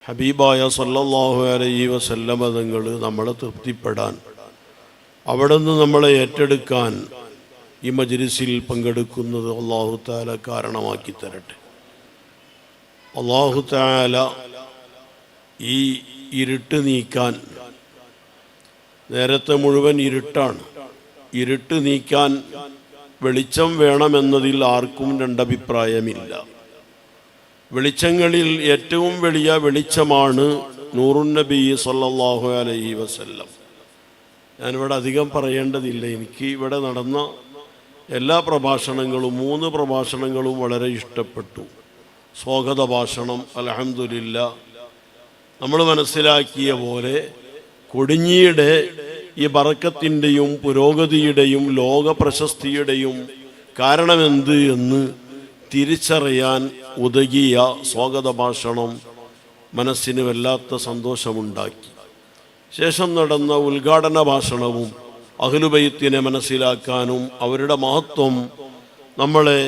ഹബീബായ സല്ലല്ലാഹു അലൈഹി വസല്ലമ തങ്ങൾ നമ്മളെ തൃപ്തിപ്പെടാൻ, അവിടെ നിന്ന് നമ്മളെ ഏറ്റെടുക്കാൻ ഈ മജ്ലിസിൽ പങ്കെടുക്കുന്നത് അല്ലാഹു തആല കാരണമാക്കി തരട്ടെ. അല്ലാഹു തആല ഈ ഇരുട്ട് നീക്കാൻ, നേരത്തെ മുഴുവൻ ഇരുട്ടാണ്, ഇരുട്ട് നീക്കാൻ വെളിച്ചം വേണമെന്നതിൽ ആർക്കും രണ്ടഭിപ്രായമില്ല. വെളിച്ചങ്ങളിൽ ഏറ്റവും വലിയ വെളിച്ചമാണ് നൂറുൻ നബി സല്ലല്ലാഹു അലൈഹി വസല്ലം. ഞാനിവിടെ അധികം പറയേണ്ടതില്ല. എനിക്ക് ഇവിടെ നടന്ന എല്ലാ പ്രഭാഷണങ്ങളും 3 പ്രഭാഷണങ്ങളും വളരെ ഇഷ്ടപ്പെട്ടു. സ്വാഗത ഭാഷണം അൽഹംദുലില്ലാ. നമ്മൾ മനസ്സിലാക്കിയ പോലെ കൊടിഞ്ഞിയുടെ ഈ ബറക്കത്തിൻ്റെയും പുരോഗതിയുടെയും ലോക പ്രശസ്തിയുടെയും കാരണമെന്ത് എന്ന് തിരിച്ചറിയാൻ ഉതകിയ സ്വാഗത ഭാഷണം മനസ്സിന് വല്ലാത്ത സന്തോഷമുണ്ടാക്കി. ശേഷം നടന്ന ഉദ്ഘാടന ഭാഷണവും അഹ്ലുബൈത്തിനെ മനസ്സിലാക്കാനും അവരുടെ മഹത്വം നമ്മളെ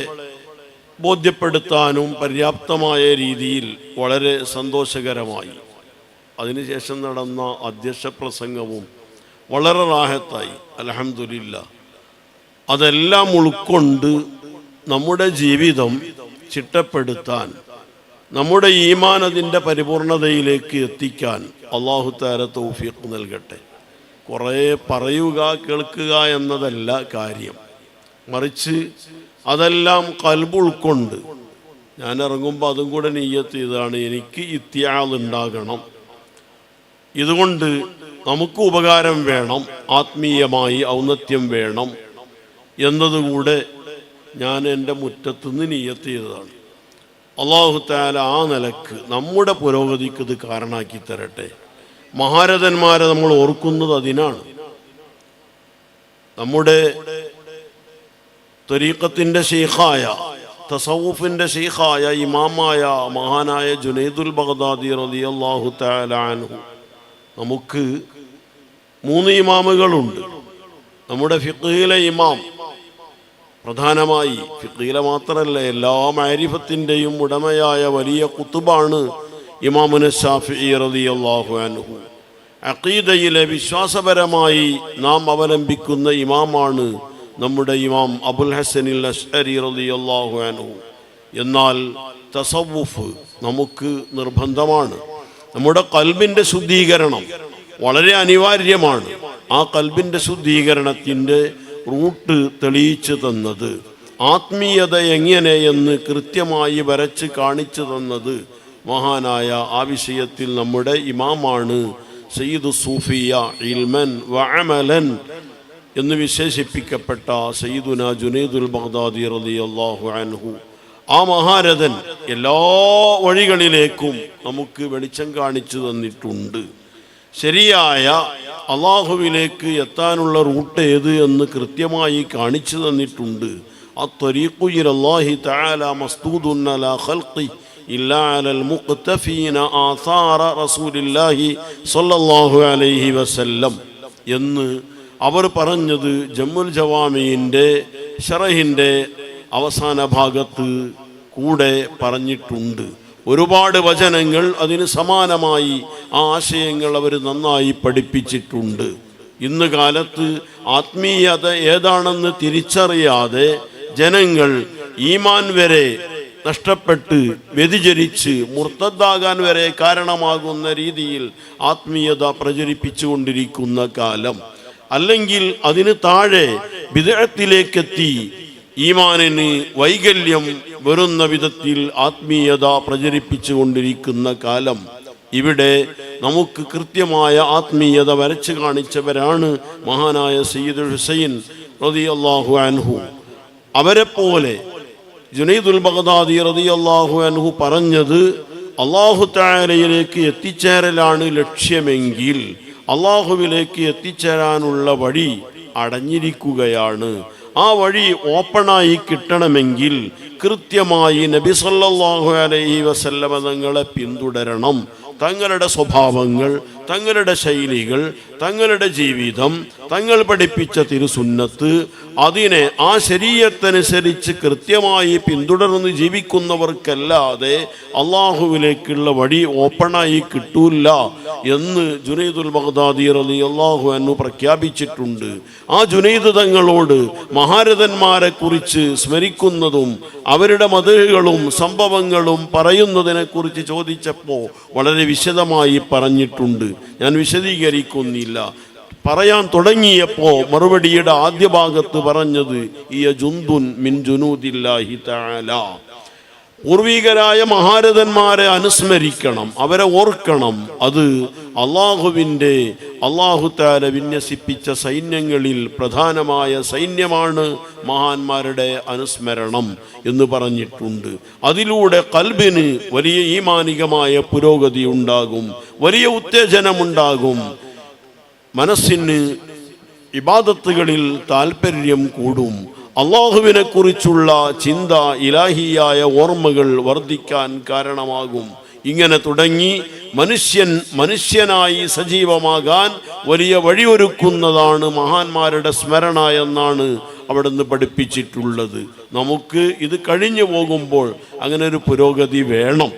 ബോധ്യപ്പെടുത്താനും പര്യാപ്തമായ രീതിയിൽ വളരെ സന്തോഷകരമായി. അതിനുശേഷം നടന്ന അധ്യക്ഷ പ്രസംഗവും വളരെ റാഹത്തായി, അൽഹംദുലില്ലാ. അതെല്ലാം ഉൾക്കൊണ്ട് നമ്മുടെ ജീവിതം ചിട്ടപ്പെടുത്താൻ, നമ്മുടെ ഈമാൻ അതിൻ്റെ പരിപൂർണതയിലേക്ക് എത്തിക്കാൻ അല്ലാഹു തആല തൗഫീഖ് നൽകട്ടെ. കുറേ പറയുക കേൾക്കുക എന്നതല്ല കാര്യം, മറിച്ച് അതെല്ലാം ഖൽബ് ഉൾക്കൊണ്ട് ഞാൻ ഇറങ്ങുമ്പോൾ അതും കൂടെ നിയ്യത്ത് ചെയ്താണ്, എനിക്ക് ഇത്തിയാൾ ഉണ്ടാകണം, ഇതുകൊണ്ട് നമുക്ക് ഉപകാരം വേണം, ആത്മീയമായി ഔന്നത്യം വേണം എന്നതുകൂടെ ഞാൻ എൻ്റെ മുറ്റത്തുനിന്ന് നിയ്യത്ത് ചെയ്തതാണ്. അല്ലാഹു തആല ആ നിലക്ക് നമ്മുടെ പുരോഗതിക്ക് ഇത് കാരണമാക്കി തരട്ടെ. മഹാരഥന്മാരെ നമ്മൾ ഓർക്കുന്നത് അതിനാണ്. നമ്മുടെ ത്വരീഖത്തിൻ്റെ ശൈഖായ, തസവുഫിൻ്റെ ശൈഖായ ഇമാമായ മഹാനായ ജുനൈദുൽ ബഗ്ദാദി റളിയല്ലാഹു തആല അൻഹു, നമുക്ക് 3 ഇമാമുകളുണ്ട്. നമ്മുടെ ഫിഖ്ഹിലെ ഇമാം, പ്രധാനമായി ഫിഖ്ഹിലെ മാത്രമല്ല എല്ലാ മാരിഫത്തിൻ്റെയും ഉടമയായ വലിയ ഖുതുബാണ് ഇമാമുന ശാഫിഈ റളിയല്ലാഹു അൻഹു. അഖീദയിലെ വിശ്വാസപരമായി നാം അവലംബിക്കുന്ന ഇമാമാണ് നമ്മുടെ ഇമാം അബുൽ ഹസനിൽ അശ്അരി റളിയല്ലാഹു അൻഹു. എന്നാൽ തസവുഫ് നമുക്ക് നിർബന്ധമാണ്. നമ്മുടെ ഖൽബിൻ്റെ ശുദ്ധീകരണം വളരെ അനിവാര്യമാണ്. ആ ഖൽബിൻ്റെ ശുദ്ധീകരണത്തിൻ്റെ റൂട്ട് തെളിയിച്ചു തന്നത്, ആത്മീയത എങ്ങനെയെന്ന് കൃത്യമായി വരച്ച് കാണിച്ചു തന്നത് മഹാനായ ആ വിഷയത്തിൽ നമ്മുടെ ഇമാമാണ്. സയ്യിദു സൂഫിയ ഇൽമൻ വഅമലൻ എന്ന് വിശേഷിപ്പിക്കപ്പെട്ട സയ്യിദുന ജുനൈദുൽ ബഗ്ദാദി റളിയല്ലാഹു അൻഹു. ആ മഹാരഥൻ എല്ലാ വഴികളിലേക്കും നമുക്ക് വെളിച്ചം കാണിച്ചു തന്നിട്ടുണ്ട്. ശരിയായ അള്ളാഹുവിലേക്ക് എത്താനുള്ള റൂട്ട് ഏത് എന്ന് കൃത്യമായി കാണിച്ചു തന്നിട്ടുണ്ട്. അത്വരീഖു ഇലല്ലാഹി തആല മസ്ദൂദുൻ അലാ ഖൽഖി ഇല്ലാ അലൽ മുഖ്തഫീന ആസാറ റസൂലില്ലാഹി സ്വല്ലല്ലാഹു അലൈഹി വസല്ലം എന്ന് അവർ പറഞ്ഞത് ജമ്മുൽ ജവാമിൻ്റെ ശറഹിൻ്റെ അവസാന ഭാഗത്ത് കൂടെ പറഞ്ഞിട്ടുണ്ട്. ഒരുപാട് വചനങ്ങൾ അതിന് സമാനമായി ആ ആശയങ്ങൾ അവർ നന്നായി പഠിപ്പിച്ചിട്ടുണ്ട്. ഇന്ന് കാലത്ത് ആത്മീയത ഏതാണെന്ന് തിരിച്ചറിയാതെ ജനങ്ങൾ ഈമാൻ വരെ നഷ്ടപ്പെട്ട് വ്യതിചരിച്ച് മുർത്തദ്ദാകാൻ വരെ കാരണമാകുന്ന രീതിയിൽ ആത്മീയത പ്രചരിപ്പിച്ചുകൊണ്ടിരിക്കുന്ന കാലം, അല്ലെങ്കിൽ അതിന് താഴെ ബിദ്അത്തിലേക്കെത്തി ഈമാനിന് വൈകല്യം വരുന്ന വിധത്തിൽ ആത്മീയത പ്രചരിപ്പിച്ചു കൊണ്ടിരിക്കുന്ന കാലം. ഇവിടെ നമുക്ക് കൃത്യമായ ആത്മീയത വരച്ച് കാണിച്ചവരാണ് മഹാനായ സയ്യിദുൽ ഹുസൈൻ റളിയല്ലാഹു അൻഹു. അവരെപ്പോലെ ജുനൈദുൽ ബഗ്ദാദി റളിയല്ലാഹു അൻഹു പറഞ്ഞത്, അല്ലാഹു തആലയിലേക്ക് എത്തിച്ചേരലാണ് ലക്ഷ്യമെങ്കിൽ അല്ലാഹുവിലേക്ക് എത്തിച്ചേരാനുള്ള വഴി അടഞ്ഞിരിക്കുകയാണ്. ആ വഴി ഓപ്പണായി കിട്ടണമെങ്കിൽ കൃത്യമായി നബി സല്ലല്ലാഹു അലൈഹി വസല്ലമ തങ്ങളെ പിന്തുടരണം, തങ്ങളുടെ സ്വഭാവങ്ങൾ, തങ്ങളുടെ ശൈലികൾ, തങ്ങളുടെ ജീവിതം, തങ്ങൾ പഠിപ്പിച്ച തിരുസുന്നത്ത്, അതിനെ ആ ശരീഅത്തനുസരിച്ച് കൃത്യമായി പിന്തുടർന്ന് ജീവിക്കുന്നവർക്കല്ലാതെ അള്ളാഹുവിലേക്കുള്ള വഴി ഓപ്പണായി കിട്ടൂല എന്ന് ജുനൈദുൽ ബഗ്ദാദി റളിയല്ലാഹു അൻഹു പ്രഖ്യാപിച്ചിട്ടുണ്ട്. ആ ജുനൈദ് തങ്ങളോട് മഹാരഥന്മാരെ കുറിച്ച് സ്മരിക്കുന്നതും അവരുടെ മദ്ഹുകളും സംഭവങ്ങളും പറയുന്നതിനെ കുറിച്ച് ചോദിച്ചപ്പോൾ വളരെ വിശദമായി പറഞ്ഞിട്ടുണ്ട്. ഞാൻ വിശദീകരിക്കുന്നില്ല. പറയാൻ തുടങ്ങിയപ്പോൾ മറുപടിയുടെ ആദ്യ ഭാഗത്ത് പറഞ്ഞത് ഇയ ജുന്ദുൻ മിൻ ജുനൂദില്ലാഹി തആല, പൂർവികരായ മഹാരഥന്മാരെ അനുസ്മരിക്കണം, അവരെ ഓർക്കണം. അത് അള്ളാഹു തആല വിന്യസിപ്പിച്ച സൈന്യങ്ങളിൽ പ്രധാനമായ സൈന്യമാണ് മഹാന്മാരുടെ അനുസ്മരണം എന്ന് പറഞ്ഞിട്ടുണ്ട്. അതിലൂടെ ഖൽബിന് വലിയ ഈമാനികമായ പുരോഗതി ഉണ്ടാകും, വലിയ ഉത്തേജനമുണ്ടാകും, മനസ്സിന് ഇബാദത്തുകളിൽ താല്പര്യം കൂടും, അള്ളാഹുവിനെ കുറിച്ചുള്ള ചിന്ത, ഇലാഹിയായ ഓർമ്മകൾ വർദ്ധിക്കാൻ കാരണമാകും. ഇങ്ങനെ തുടങ്ങി മനുഷ്യനായി സജീവമാകാൻ വലിയ വഴിയൊരുക്കുന്നതാണ് മഹാന്മാരുടെ സ്മരണ എന്നാണ് അവിടുന്ന് പഠിപ്പിച്ചിട്ടുള്ളത്. നമുക്ക് ഇത് കഴിഞ്ഞു പോകുമ്പോൾ അങ്ങനെ ഒരു പുരോഗതി വേണം.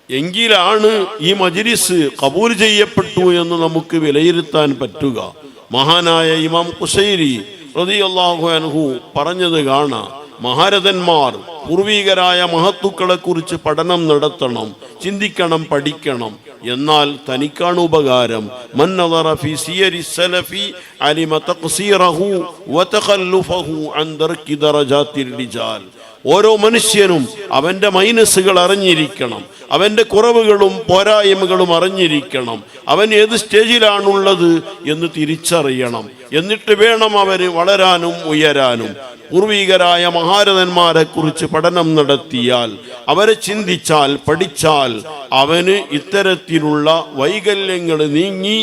എങ്കിലാണ് ഈ മജ്‌ലിസ് ഖബൂൽ ചെയ്യപ്പെട്ടു എന്ന് നമുക്ക് വിലയിരുത്താൻ പറ്റുക. മഹാനായ ഇമാം ഖുശൈരി റളിയല്ലാഹു അൻഹു പറഞ്ഞത് കാണാം, മഹാരഥന്മാർ പൂർവികരായ മഹത്തുക്കളെ കുറിച്ച് പഠനം നടത്തണം, ചിന്തിക്കണം, പഠിക്കണം. എന്നാൽ തനിക്കാണ് ഉപകാരം. മൻ നദറ ഫീ സിയരി സലഫി അലിമ തഖ്സീറഹു വതഖല്ലുഫഹു അൻ ദർകി ദറജാതിർ റിജാൽ. ഓരോ മനുഷ്യനും അവൻ്റെ മൈനസുകൾ അറിഞ്ഞിരിക്കണം, അവൻ്റെ കുറവുകളും പോരായ്മകളും അറിഞ്ഞിരിക്കണം, അവൻ ഏത് സ്റ്റേജിലാണുള്ളത് എന്ന് തിരിച്ചറിയണം. എന്നിട്ട് വേണം അവന് വളരാനും ഉയരാനും. പൂർവികരായ മഹാരഥന്മാരെ കുറിച്ച് പഠനം നടത്തിയാൽ, അവരെ ചിന്തിച്ചാൽ, പഠിച്ചാൽ അവന് ഇത്തരത്തിലുള്ള വൈകല്യങ്ങൾ നീങ്ങി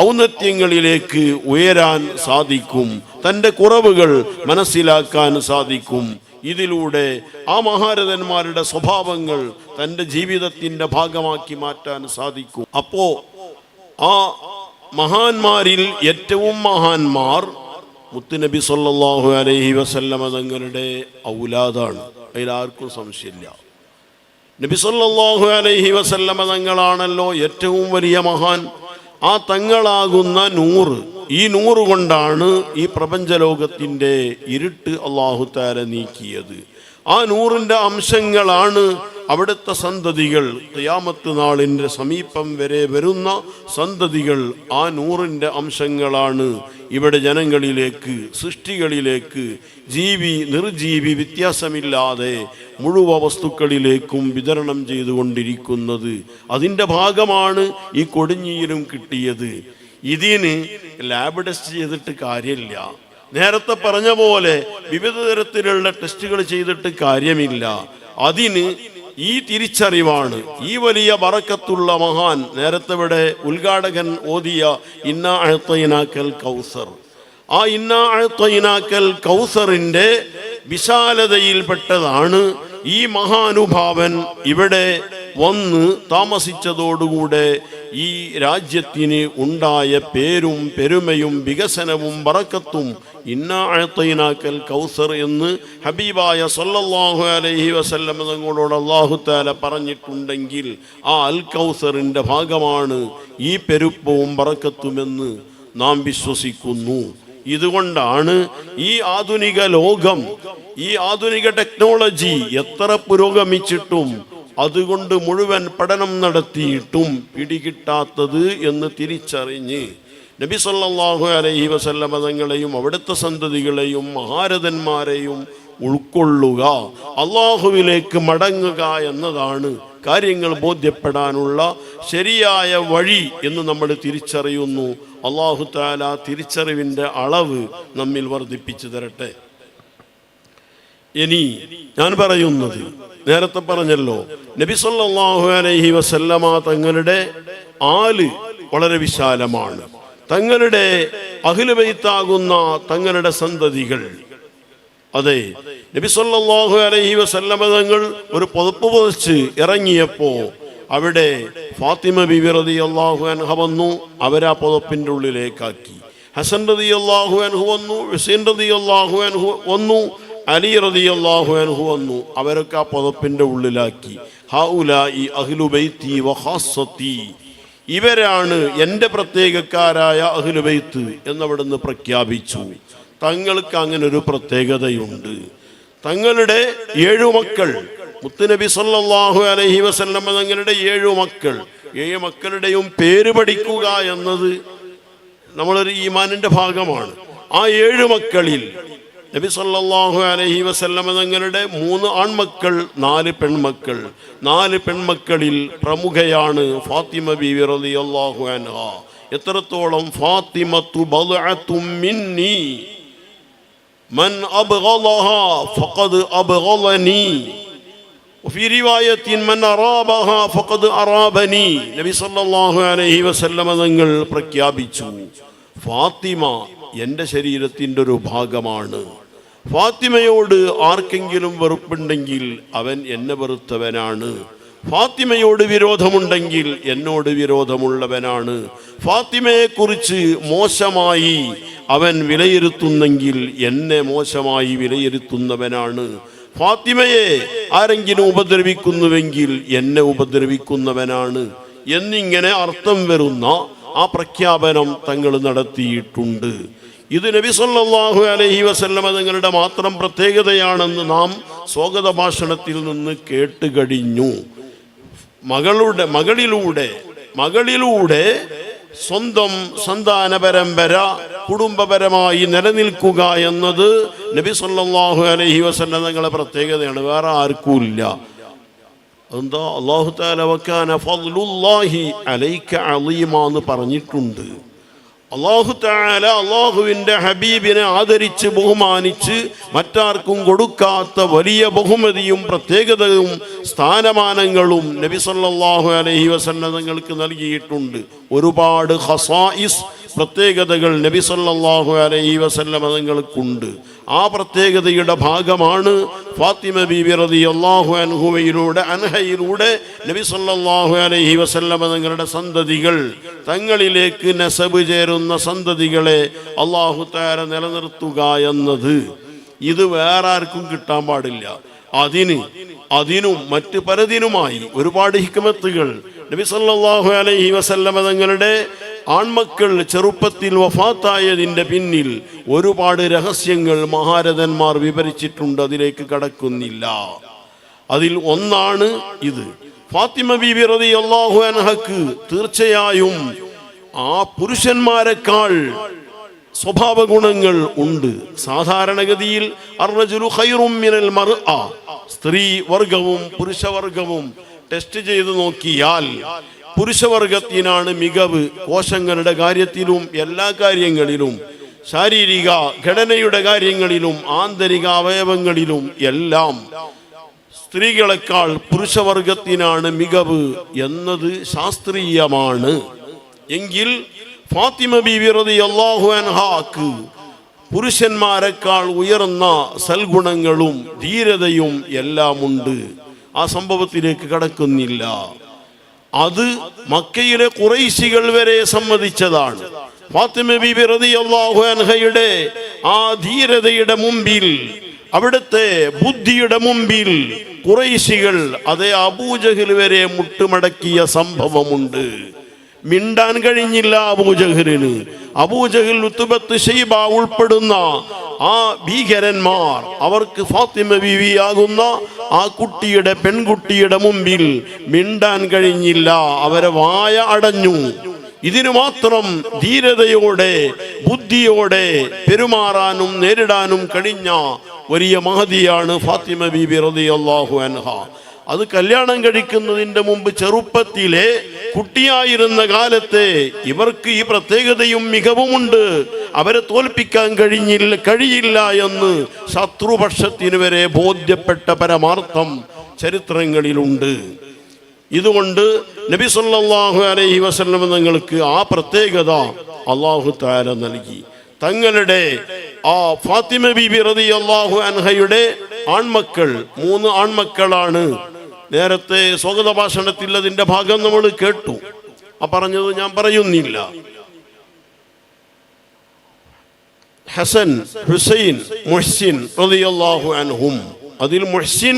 ഔന്നത്യങ്ങളിലേക്ക് ഉയരാൻ സാധിക്കും, തൻ്റെ കുറവുകൾ മനസ്സിലാക്കാൻ സാധിക്കും. ഇതിലൂടെ ആ മഹാരഥന്മാരുടെ സ്വഭാവങ്ങൾ തൻ്റെ ജീവിതത്തിൻ്റെ ഭാഗമാക്കി മാറ്റാൻ സാധിക്കും. അപ്പോൾ ആ മഹാന്മാരിൽ ഏറ്റവും മഹാന്മാർ മുത്തുനബി സല്ലല്ലാഹു അലൈഹി വസല്ലമ തങ്ങളുടെ ഔലാദാണ്. അതിലാർക്കും സംശയമില്ല. നബി സല്ലല്ലാഹു അലൈഹി വസല്ലമ തങ്ങളാണല്ലോ ഏറ്റവും വലിയ മഹാൻ. ആ തങ്ങളാകുന്ന നൂറ്, ഈ നൂറ് കൊണ്ടാണ് ഈ പ്രപഞ്ചലോകത്തിൻ്റെ ഇരുട്ട് അല്ലാഹു തആല നീക്കിയത്. ആ നൂറിൻ്റെ അംശങ്ങളാണ് അവിടുത്തെ സന്തതികൾ. ഖിയാമത്ത് നാളിൻ്റെ സമീപം വരെ വരുന്ന സന്തതികൾ ആ നൂറിൻ്റെ അംശങ്ങളാണ് ഇവിടെ ജനങ്ങളിലേക്ക്, സൃഷ്ടികളിലേക്ക്, ജീവി നിർജീവി വ്യത്യാസമില്ലാതെ മുഴുവൻ വസ്തുക്കളിലേക്കും വിതരണം ചെയ്തുകൊണ്ടിരിക്കുന്നത്. അതിൻ്റെ ഭാഗമാണ് ഈ കൊടിഞ്ഞീരും കിട്ടിയത്. ഇതിന് ലാബ് ടെസ്റ്റ് ചെയ്തിട്ട് കാര്യമില്ല. നേരത്തെ പറഞ്ഞ പോലെ വിവിധ തരത്തിലുള്ള ടെസ്റ്റുകൾ ചെയ്തിട്ട് കാര്യമില്ല. അതിന് ഈ തിരിച്ചറിവാണ് ഈ വലിയ ബറക്കത്തുള്ള മഹാൻ. നേരത്തെ ഇവിടെ ഉദ്ഘാടകൻ ഓതിയ ഇന്നാ അഅ്തൈനാക്കൽ കൗസർ, ആ ഇന്നാ അഅ്തൈനാക്കൽ കൗസറിൻ്റെ വിശാലതയിൽപ്പെട്ടതാണ് ഈ മഹാനുഭാവൻ ഇവിടെ വന്ന് താമസിച്ചതോടുകൂടെ ഈ രാജ്യത്തിന് ഉണ്ടായ പേരും പെരുമയും വികസനവും ബറക്കത്തും. ഇന്നാ അഅ്തൈനാക്കൽ കൗസർ എന്ന് ഹബീബായ സല്ലല്ലാഹു അലൈഹി വസല്ലം തങ്ങളോട് അല്ലാഹു തആല പറഞ്ഞിട്ടുണ്ടെങ്കിൽ ആ അൽ കൗസറിൻ്റെ ഭാഗമാണ് ഈ പെരുപ്പവും ബറക്കത്തുമെന്ന് നാം വിശ്വസിക്കുന്നു. ഇതുകൊണ്ടാണ് ഈ ആധുനിക ലോകം, ഈ ആധുനിക ടെക്നോളജി എത്ര പുരോഗമിച്ചിട്ടും അതുകൊണ്ട് മുഴുവൻ പഠനം നടത്തിയിട്ടും പിടികിട്ടാത്തത് എന്ന് തിരിച്ചറിഞ്ഞ് നബി സല്ലല്ലാഹു അലൈഹി വസല്ലം തങ്ങളെയും അവിടുത്തെ സന്തതികളെയും മഹാരഥന്മാരെയും ഉൾക്കൊള്ളുക, അള്ളാഹുവിലേക്ക് മടങ്ങുക എന്നതാണ് കാര്യങ്ങൾ ബോധ്യപ്പെടാനുള്ള ശരിയായ വഴി എന്ന് നമ്മൾ തിരിച്ചറിയുന്നു. അല്ലാഹു തആല തിരിച്ചറിവിൻ്റെ അളവ് നമ്മിൽ വർദ്ധിപ്പിച്ചു തരട്ടെ. ഇനി ഞാൻ പറയുന്നത്, നേരത്തെ പറഞ്ഞല്ലോ, നബി സല്ലല്ലാഹു അലൈഹി വസല്ലമ തങ്ങളുടെ ആല് വളരെ വിശാലമാണ്. തങ്ങളുടെ അഹ്ലു ബൈത്താകുന്ന തങ്ങളുടെ സന്തതികൾ, അതെ, നബി സല്ലല്ലാഹു അലൈഹി വസല്ലമ തങ്ങൾ ഒരു പുതപ്പ് പുതച്ച് ഇറങ്ങിയപ്പോൾ അവിടെ ഫാത്തിമ ബീവി റളിയല്ലാഹു അൻഹ വന്നു, അവരാ പുതപ്പിൻ്റെ ഉള്ളിലേക്കാക്കി. ഹസൻ റളിയല്ലാഹു അൻഹു വന്നു, ഹുസൈൻ റളിയല്ലാഹു അൻഹു വന്നു, അലി റളിയല്ലാഹു അൻഹു വന്നു, അവരൊക്കെ ആ പുതപ്പിൻ്റെ ഉള്ളിലാക്കി. ഹൗലാഇ അഹ്ലു ബൈത്തി വഖാസത്തി, ഇവരാണ് എൻ്റെ പ്രത്യേകക്കാരായ അഹ്ലു ബൈത്ത് എന്നവിടുന്ന് പ്രഖ്യാപിച്ചു. തങ്ങൾക്ക് അങ്ങനെ ഒരു പ്രത്യേകതയുണ്ട്. തങ്ങളുടെ 7 മക്കൾ, മുത്തുനബി സല്ലല്ലാഹു അലൈഹി വസല്ലം തങ്ങളുടെ 7 മക്കൾ, 7 മക്കളുടെയും പേര് പഠിക്കുക എന്നത് നമ്മളൊരു ഈമാനിൻ്റെ ഭാഗമാണ്. ആ 7 മക്കളിൽ നബി സല്ലല്ലാഹു അലൈഹി വസല്ലം തങ്ങളുടെ 3 ആൺമക്കൾ, 4 പെൺമക്കൾ. 4 പെൺമക്കളിൽ പ്രമുഖയാണ് ഫാത്തിമ ബീവി റളിയല്ലാഹു അൻഹ. എത്രത്തോളം? ഫാത്തിമത്തു ബദ്അത്തും മിന്നി മൻ അബ്ഗളഹാ ഫഖദ് അബ്ഗളനി വഫീ റിവായത്തിൻ മൻ അറാബഹാ ഫഖദ് അറാബനി. നബി സല്ലല്ലാഹു അലൈഹി വസല്ലം തങ്ങൾ പ്രഖ്യാപിച്ചു, ഫാത്തിമ എൻ്റെ ശരീരത്തിൻ്റെ ഒരു ഭാഗമാണ്. ഫാത്തിമയോട് ആർക്കെങ്കിലും വെറുപ്പുണ്ടെങ്കിൽ അവൻ എന്നെ വെറുത്തവനാണ്. ഫാത്തിമയോട് വിരോധമുണ്ടെങ്കിൽ എന്നോട് വിരോധമുള്ളവനാണ്. ഫാത്തിമയെക്കുറിച്ച് മോശമായി അവൻ വിലയിരുത്തുന്നെങ്കിൽ എന്നെ മോശമായി വിലയിരുത്തുന്നവനാണ്. ഫാത്തിമയെ ആരെങ്കിലും ഉപദ്രവിക്കുന്നുവെങ്കിൽ എന്നെ ഉപദ്രവിക്കുന്നവനാണ് എന്നിങ്ങനെ അർത്ഥം വരുന്ന ആ പ്രഖ്യാപനം തങ്ങൾ നടത്തിയിട്ടുണ്ട്. ഇത് നബി സല്ലല്ലാഹു അലൈഹി വസല്ലമ തങ്ങളുടെ മാത്രം പ്രത്യേകതയാണെന്ന് നാം സ്വാഗത ഭാഷണത്തിൽ നിന്ന് കേട്ട് കഴിഞ്ഞു. മകളിലൂടെ സ്വന്തം സന്താന പരമ്പര കുടുംബപരമായി നിലനിൽക്കുക എന്നത് നബി സല്ലല്ലാഹു അലൈഹി വസല്ലം തങ്ങളുടെ പ്രത്യേകതയാണ്, വേറെ ആർക്കുമില്ല. എന്താ? അല്ലാഹു തആല വകാന ഫദ്ലുല്ലാഹി അലൈക അളീമ എന്ന് പറഞ്ഞിട്ടുണ്ട്. അല്ലാഹു തആല അല്ലാഹുവിൻ്റെ ഹബീബിനെ ആദരിച്ച് ബഹുമാനിച്ച് മറ്റാർക്കും കൊടുക്കാത്ത വലിയ ബഹുമതിയും പ്രത്യേകതയും സ്ഥാനമാനങ്ങളും നബി സല്ലല്ലാഹു അലൈഹി വസല്ലം തങ്ങൾക്ക് നൽകിയിട്ടുണ്ട്. ഒരുപാട് ഖസായിസ് പ്രത്യേകതകൾ നബി സല്ലല്ലാഹു അലൈഹി വസല്ലം തങ്ങൾക്കുണ്ട്. ആ പ്രത്യേകതയുടെ ഭാഗമാണ് ഫാത്തിമ ബീബി റളിയല്ലാഹു അൻഹയിലൂടെ നബി സല്ലല്ലാഹു അലൈഹി വസല്ലം തങ്ങളുടെ സന്തതികൾ, തങ്ങളിലേക്ക് നസബ് ചേരുന്ന സന്തതികളെ അല്ലാഹു തആല നിലനിർത്തുക എന്നത്. ഇത് വേറെ ആർക്കും കിട്ടാൻ പാടില്ല. അതിനും മറ്റ് പലതിനുമായി ഒരുപാട് ഹിക്മത്തുകൾ നബി സല്ലല്ലാഹു അലൈഹി വസല്ലം തങ്ങളുടെ ആൺമക്കൾ ചെറുപ്പത്തിൽ വഫാത്തായതിൻ്റെ പിന്നിൽ ഒരുപാട് രഹസ്യങ്ങൾ മഹാരഥന്മാർ വിവരിച്ചിട്ടുണ്ട്. അതിലേക്ക് കടക്കുന്നില്ല. അതിൽ ഒന്നാണ് ഇത്. ഫാത്തിമ ബീബി റളിയല്ലാഹു അൻഹക്ക് തീർച്ചയായും ആ പുരുഷന്മാരെക്കാൾ സ്വഭാവ ഗുണങ്ങൾ ഉണ്ട്. സാധാരണഗതിയിൽ അർറജുലു ഖൈറും മിനൽ മർഅ, സ്ത്രീ വർഗവും പുരുഷവർഗവും ടെസ്റ്റ് ചെയ്ത് നോക്കിയാൽ പുരുഷവർഗത്തിനാണ് മികവ്. കോശങ്ങളുടെ കാര്യത്തിലും എല്ലാ കാര്യങ്ങളിലും, ശാരീരിക ഘടനയുടെ കാര്യങ്ങളിലും ആന്തരിക അവയവങ്ങളിലും എല്ലാം സ്ത്രീകളെക്കാൾ പുരുഷവർഗത്തിനാണ് മികവ് എന്നത് ശാസ്ത്രീയമാണ്. എങ്കിൽ ഫാത്തിമ ബീബി റളിയല്ലാഹു അൻഹാക്ക് പുരുഷന്മാരെക്കാൾ ഉയർന്ന സൽഗുണങ്ങളും ധീരതയും എല്ലാമുണ്ട്. ആ സംഭവത്തിലേക്ക് കടക്കുന്നില്ല. അത് മക്കയിലെ ഖുറൈശികൾ വരെ സമ്മതിച്ചതാണ്. ഫാത്തിമ ബീബി റളിയല്ലാഹു അൻഹയുടെ ആ ധീരതയുടെ മുമ്പിൽ, അവിടുത്തെ ബുദ്ധിയുടെ മുമ്പിൽ ഖുറൈശികൾ, അതേ അബൂജഹൽ വരെ മുട്ടുമടക്കിയ സംഭവമുണ്ട്. മിണ്ടാൻ കഴിഞ്ഞില്ല അബൂജഹലിന്. അബൂജഹൽ, ഉത്ബത്ത്, ശൈബ ഉൾപ്പെടുന്ന ആ ഭീകരന്മാർ, അവർക്ക് ഫാത്തിമ ബീവിയാകുന്ന ആ പെൺകുട്ടിയുടെ മുമ്പിൽ മിണ്ടാൻ കഴിഞ്ഞില്ല. അവരെ വായ അടഞ്ഞു. ഇതിനു മാത്രം ധീരതയോടെ ബുദ്ധിയോടെ പെരുമാറാനും നേരിടാനും കഴിഞ്ഞ വലിയ മഹതിയാണ് ഫാത്തിമ ബീബി റളിയല്ലാഹു അൻഹ. അത് കല്യാണം കഴിക്കുന്നതിൻ്റെ മുമ്പ് ചെറുപ്പത്തിലെ കുട്ടിയായിരുന്ന കാലത്തെ ഇവർക്ക് ഈ പ്രത്യേകതയും മികവുമുണ്ട്, അവരെ തോൽപ്പിക്കാൻ കഴിയില്ല എന്ന് ശത്രുപക്ഷത്തിന് വരെ ബോധ്യപ്പെട്ട പരമാർത്ഥം ചരിത്രങ്ങളിലുണ്ട്. ഇതുകൊണ്ട് നബി സല്ലല്ലാഹു അലൈഹി വസല്ലം തങ്ങൾക്ക് ആ പ്രത്യേകത അല്ലാഹു തആല നൽകി. തങ്ങളുടെ ആ ഫാത്തിമ ബീബി റളിയല്ലാഹു അൻഹയുടെ ആൺമക്കൾ 3 ആൺമക്കളാണ്. നേരത്തെ സ്വാഗത ഭാഷണത്തിൽ അതിൻ്റെ ഭാഗം നമ്മൾ കേട്ടു. പറഞ്ഞത് ഞാൻ പറയുന്നില്ല. ഹസൻ, ഹുസൈൻ, മുഹ്സിൻ റളിയല്ലാഹു അൻഹും, അതിൽ മുഹ്സിൻ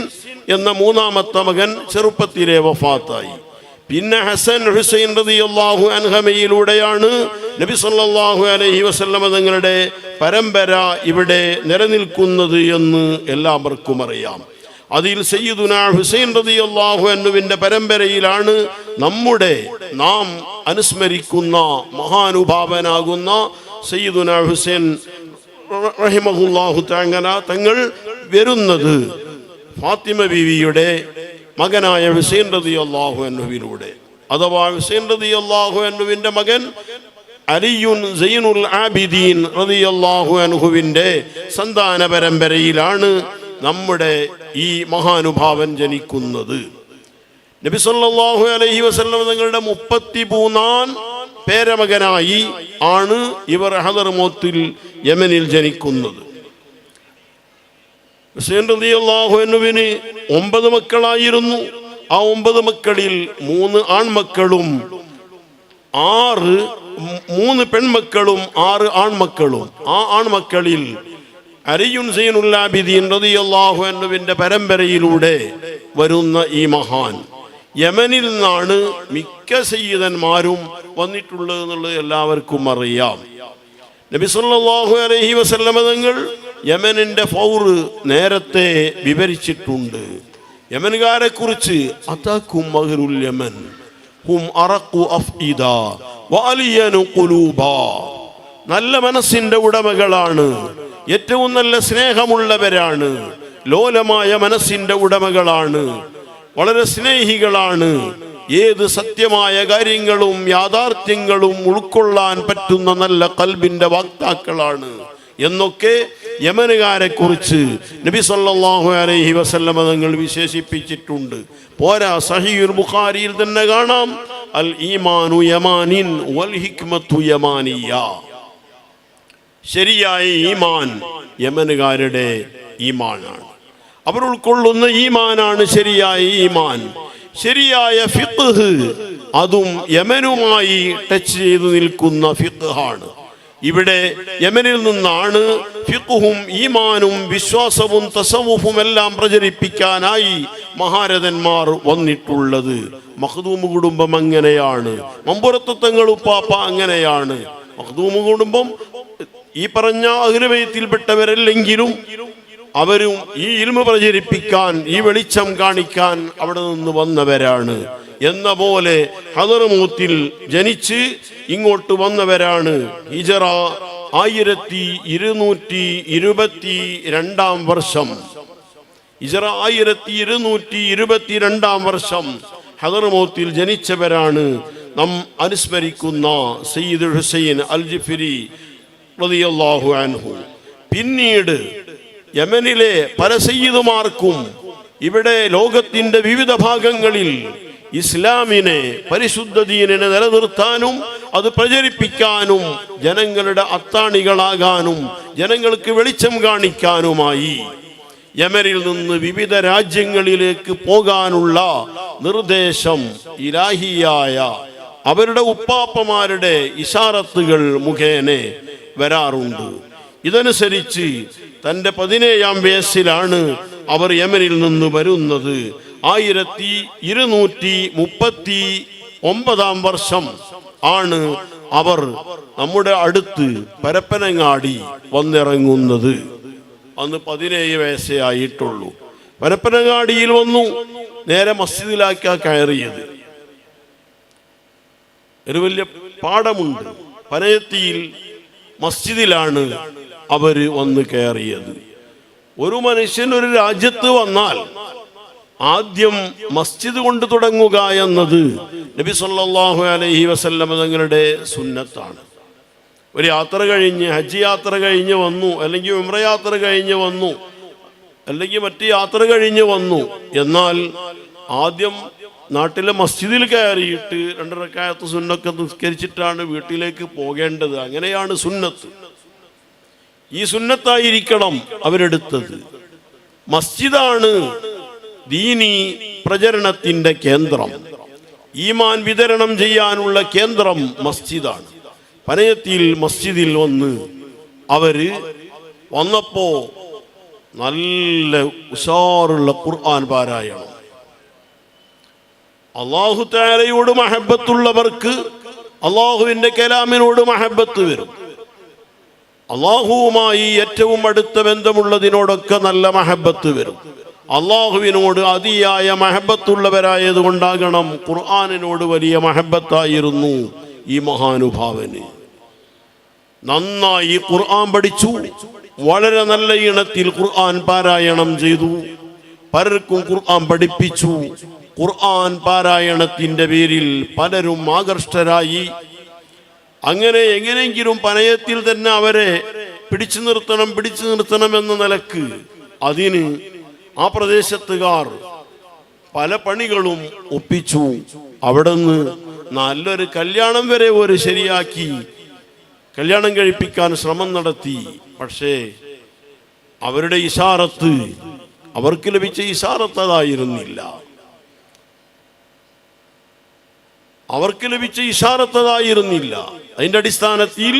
എന്ന മൂന്നാമത്തെ മകൻ ചെറുപ്പത്തിലെ വഫാത്തായി. പിന്നെ ഹസൻ, ഹുസൈൻ റളിയല്ലാഹു അൻഹുമയിലൂടെയാണ് നബി സല്ലല്ലാഹു അലൈഹി വസല്ലമ തങ്ങളുടെ പരമ്പര ഇവിടെ നിലനിൽക്കുന്നത് എന്ന് എല്ലാവർക്കും അറിയാം. അതിൽ സയ്യിദുനാ ഹുസൈൻ റളിയല്ലാഹു അൻഹുവിൻ്റെ പരമ്പരയിലാണ് നാം അനുസ്മരിക്കുന്ന മഹാനുഭാവനാകുന്ന സയ്യിദുനാ ഹുസൈൻ റഹിമഹുല്ലാഹു തആല തങ്ങൾ വരുന്നത്. ഫാത്തിമ ബീവിയുടെ മകനായ ഹുസൈൻ റളിയല്ലാഹു അൻഹുവിലൂടെ, അഥവാ ഹുസൈൻ റളിയല്ലാഹു അൻഹുവിൻ്റെ മകൻ അലിയുൻ സൈനുൽ ആബിദീൻ റളിയല്ലാഹു അൻഹുവിൻ്റെ സന്താന പരമ്പരയിലാണ് നമ്മുടെ ഈ മഹാനുഭാവൻ ജനിക്കുന്നത്. നബി സല്ലല്ലാഹു അലൈഹി വസല്ലം തങ്ങളുടെ 33 പേരമകനായി ആണ് ഇവർ ഹദർമൗത്തിൽ യമനിൽ ജനിക്കുന്നത്. ഹുസൈൻ റളിയല്ലാഹു അൻഹുവിന് 9 മക്കളായിരുന്നു. ആ 9 മക്കളിൽ 3 ആൺമക്കളും 3 പെൺമക്കളും 6 ആൺമക്കളും. ആ ആൺമക്കളിൽ അലിയുൻ സൈനുൽ ആബിദീൻ റളിയല്ലാഹു അൻഹുവിൻ്റെ പരമ്പരയിലൂടെ വരുന്ന ഈ മഹാൻ യമനിൽ നിന്നാണ് മിക്ക സയ്യിദന്മാരും വന്നിട്ടുള്ളത് എന്നുള്ളത് എല്ലാവർക്കും അറിയാം. നബി സല്ലല്ലാഹു അലൈഹി വസല്ലമ തങ്ങൾ യമനിൻ്റെ ഫൗറ് നേരത്തെ വിവരിച്ചിട്ടുണ്ട്. യമനുകാരെ കുറിച്ച് അതാക്കും അഹ്ലുൽ യമൻ ഹും അറഖു അഫ്ഇദ വഅലിയനു ഖുലൂബ, നല്ല മനസ്സിൻ്റെ ഉടമകളാണ്, ഏറ്റവും നല്ല സ്നേഹമുള്ളവരാണ്, ലോലമായ മനസ്സിൻ്റെ ഉടമകളാണ്, വളരെ സ്നേഹികളാണ്, ഏത് സത്യമായ കാര്യങ്ങളും യാഥാർത്ഥ്യങ്ങളും ഉൾക്കൊള്ളാൻ പറ്റുന്ന നല്ല ഖൽബിന്റെ വക്താക്കളാണ് എന്നൊക്കെ യമനുകാരെ കുറിച്ച് നബി സല്ലല്ലാഹു അലൈഹി വസല്ലമ തങ്ങൾ വിശേഷിപ്പിച്ചിട്ടുണ്ട്. പോരാ, സഹീഹുൽ ബുഖാരിയിൽ തന്നെ കാണാം, അൽ ഈമാനു യമാനിൻ വൽ ഹിക്മത്തു യമാനിയ, ശരിയായ ഈമാൻ യമനുകാരുടെ ഈമാനാണ്, അവർ ഉൾക്കൊള്ളുന്ന ഈമാനാണ് ശരിയായ ഈമാൻ. ശരിയായ ഫിഖ്ഹ് അതും യമനുമായി ടച്ച് ചെയ്തു നിൽക്കുന്ന ഫിഖ്ഹാണ്. ഇവിടെ യമനിൽ നിന്നാണ് ഫിഖ്ഹും ഈമാനും വിശ്വാസവും തസവുഫും എല്ലാം പ്രചരിപ്പിക്കാനായി മഹാരഥന്മാർ വന്നിട്ടുള്ളത്. മഖ്ദൂം കുടുംബം അങ്ങനെയാണ്, മമ്പുറത്ത് തങ്ങൾ ഉപ്പാപ്പ അങ്ങനെയാണ്. മഖ്ദൂം കുടുംബം ഈ പറഞ്ഞ അഹ്ലു ബൈത്തിൽപ്പെട്ടവരല്ലെങ്കിലും അവരും ഈ ഇൽമു പ്രചരിപ്പിക്കാൻ, ഈ വെളിച്ചം കാണിക്കാൻ അവിടെ നിന്ന് വന്നവരാണ്. എന്ന പോലെ ഹദർമൗത്തിൽ ജനിച്ച് ഇങ്ങോട്ട് വന്നവരാണ്. ഹിജറ 1222 വർഷം, ഹിജറ 1222 വർഷം ഹദർമൗത്തിൽ ജനിച്ചവരാണ് നാം അനുസ്മരിക്കുന്ന സയ്യിദ് ഹുസൈൻ അൽ ജിഫ്രി റളിയല്ലാഹു അൻഹു. പിന്നീട് യമനിലെ പല സയ്യിദുമാർക്കും ഇവിടെ ലോകത്തിന്റെ വിവിധ ഭാഗങ്ങളിൽ ഇസ്ലാമിനെ, പരിശുദ്ധ ദീനിനെ നിലനിർത്താനും അത് പ്രചരിപ്പിക്കാനും ജനങ്ങളുടെ അത്താണികളാകാനും ജനങ്ങൾക്ക് വെളിച്ചം കാണിക്കാനുമായി യമനിൽ നിന്ന് വിവിധ രാജ്യങ്ങളിലേക്ക് പോകാനുള്ള നിർദ്ദേശം ഇലാഹിയായ അവരുടെ ഉപ്പാപ്പമാരുടെ ഇശാറത്തുകൾ മുഖേന വരാറുണ്ട്. ഇതനുസരിച്ച് തൻ്റെ 17-ാം വയസ്സിലാണ് അവർ യമനിൽ നിന്ന് വരുന്നത്. 1239 വർഷം ആണ് അവർ നമ്മുടെ അടുത്ത് പരപ്പനങ്ങാടി വന്നിറങ്ങുന്നത്. അന്ന് 17 വയസ്സേ ആയിട്ടുള്ളൂ. പരപ്പനങ്ങാടിയിൽ വന്നു, നേരെ മസ്ജിദിലാക്കാ കയറിയത്. ഒരു വലിയ പാടമുണ്ട്, പനയത്തിയിൽ മസ്ജിദിലാണ് അവര് വന്ന് കയറിയത്. ഒരു മനുഷ്യൻ ഒരു രാജ്യത്ത് വന്നാൽ ആദ്യം മസ്ജിദ് കൊണ്ട് തുടങ്ങുക എന്നത് നബി സല്ലല്ലാഹു അലൈഹി വസല്ലം തങ്ങളുടെ സുന്നത്താണ്. ഒരു യാത്ര കഴിഞ്ഞ്, ഹജ്ജ് യാത്ര കഴിഞ്ഞ് വന്നു, അല്ലെങ്കിൽ ഉംറ യാത്ര കഴിഞ്ഞ് വന്നു, അല്ലെങ്കിൽ മറ്റ് യാത്ര കഴിഞ്ഞ് വന്നു, എന്നാൽ ആദ്യം നാട്ടിലെ മസ്ജിദിൽ കയറിയിട്ട് 2 റക്അത്ത് സുന്നത്ത് നിസ്കരിച്ചിട്ടാണ് വീട്ടിലേക്ക് പോകേണ്ടത്. അങ്ങനെയാണ് സുന്നത്ത്. ഈ സുന്നത്തായിരിക്കണം അവരെടുത്തത്. മസ്ജിദാണ് ദീനി പ്രചരണത്തിൻ്റെ കേന്ദ്രം, ഈമാൻ വിതരണം ചെയ്യാനുള്ള കേന്ദ്രം മസ്ജിദാണ്. പനയത്തിൽ മസ്ജിദിൽ വന്നപ്പോൾ നല്ല ഉഷാറുള്ള ഖുർആൻ പാരായണം. അല്ലാഹു തആലയോട് മഹബത്തുള്ളവർക്ക് അല്ലാഹുവിൻ്റെ കലാമിനോട് മഹബത്ത് വരും. അല്ലാഹുവുമായി ഏറ്റവും അടുത്ത ബന്ധമുള്ളതിനോടൊക്കെ നല്ല മഹബത്ത് വരും. അല്ലാഹുവിനോട് അതിയായ മഹബത്തുള്ളവരായതുകൊണ്ടാകണം ഖുർആനിനോട് വലിയ മഹബത്തായിരുന്നു ഈ മഹാനുഭാവന്. നന്നായി ഖുർആൻ പഠിച്ചു, വളരെ നല്ല ഇനത്തിൽ ഖുർആൻ പാരായണം ചെയ്തു, പലർക്കും ഖുർആൻ പഠിപ്പിച്ചു. ഖുർആൻ പാരായണത്തിൻ്റെ പേരിൽ പലരും ആകർഷ്ടരായി. അങ്ങനെ എങ്ങനെയെങ്കിലും പനയത്തിൽ തന്നെ അവരെ പിടിച്ചു നിർത്തണം എന്ന നിലക്ക് അതിന് ആ പ്രദേശത്തുകാർ പല പണികളും ഒപ്പിച്ചു. അവിടുന്ന് നല്ലൊരു കല്യാണം വരെ ശരിയാക്കി കല്യാണം കഴിപ്പിക്കാൻ ശ്രമം നടത്തി. പക്ഷേ അവരുടെ ഇശാറത്ത്, അവർക്ക് ലഭിച്ച ഇശാറത്ത് അതായിരുന്നില്ല. അതിൻ്റെ അടിസ്ഥാനത്തിൽ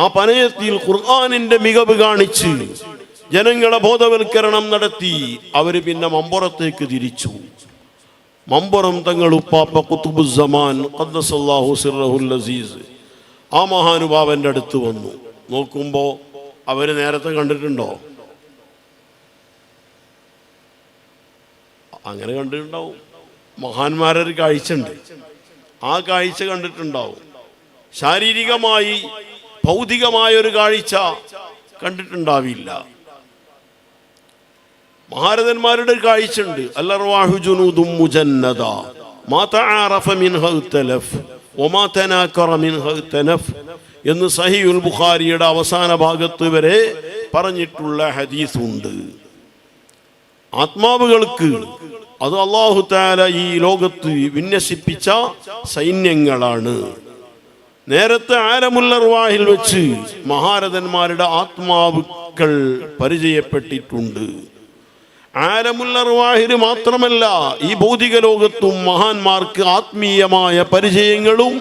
ആ പനയത്തിൽ ഖുർആനിൻ്റെ മികവ് കാണിച്ച് ജനങ്ങളെ ബോധവൽക്കരണം നടത്തി അവർ പിന്നെ മമ്പുറത്തേക്ക് തിരിച്ചു. മമ്പുറം തങ്ങൾ ഉപ്പാപ്പ ഖുതുബുസ്സമാൻ ഖദ്ദസല്ലാഹു സിർറഹുൽ അസീസ് ആ മഹാനുഭാവൻ്റെ അടുത്ത് വന്നു. നോക്കുമ്പോൾ അവർ നേരത്തെ കണ്ടിട്ടുണ്ടോ? അങ്ങനെ കണ്ടിട്ടുണ്ടാവും. മഹാന്മാരൊരു കാഴ്ചയുണ്ട്, ആ കാഴ്ച കണ്ടിട്ടുണ്ടാവും. ശാരീരികമായി ഭൗതികമായൊരു കാഴ്ച കണ്ടിട്ടുണ്ടാവില്ല. മഹാരഥന്മാരുടെ ഒരു കാഴ്ചയുണ്ട്. അൽഅർവാഹു ജുനൂദും മുജന്നദ മാ തആറഫ മിൻഹു തലഫ് വമാ തനാകറ മിൻഹു തനഫ് എന്ന് സഹീഹുൽ ബുഖാരിയുടെ അവസാന ഭാഗത്ത് വരെ പറഞ്ഞിട്ടുള്ള ഹദീസുണ്ട്. ആത്മാവുകൾക്ക് അത് അല്ലാഹു തആല ഈ ലോകത്ത് വിന്യസിപ്പിച്ച സൈന്യങ്ങളാണ്. നേരത്തെ ആലമുൽ അർവാഹിൽ വെച്ച് മഹാരഥന്മാരുടെ ആത്മാവുകൾ പരിചയപ്പെട്ടിട്ടുണ്ട്. ആലമുൽ അർവാഹിൽ മാത്രമല്ല, ഈ ഭൗതിക ലോകത്തും മഹാന്മാർക്ക് ആത്മീയമായ പരിചയങ്ങളും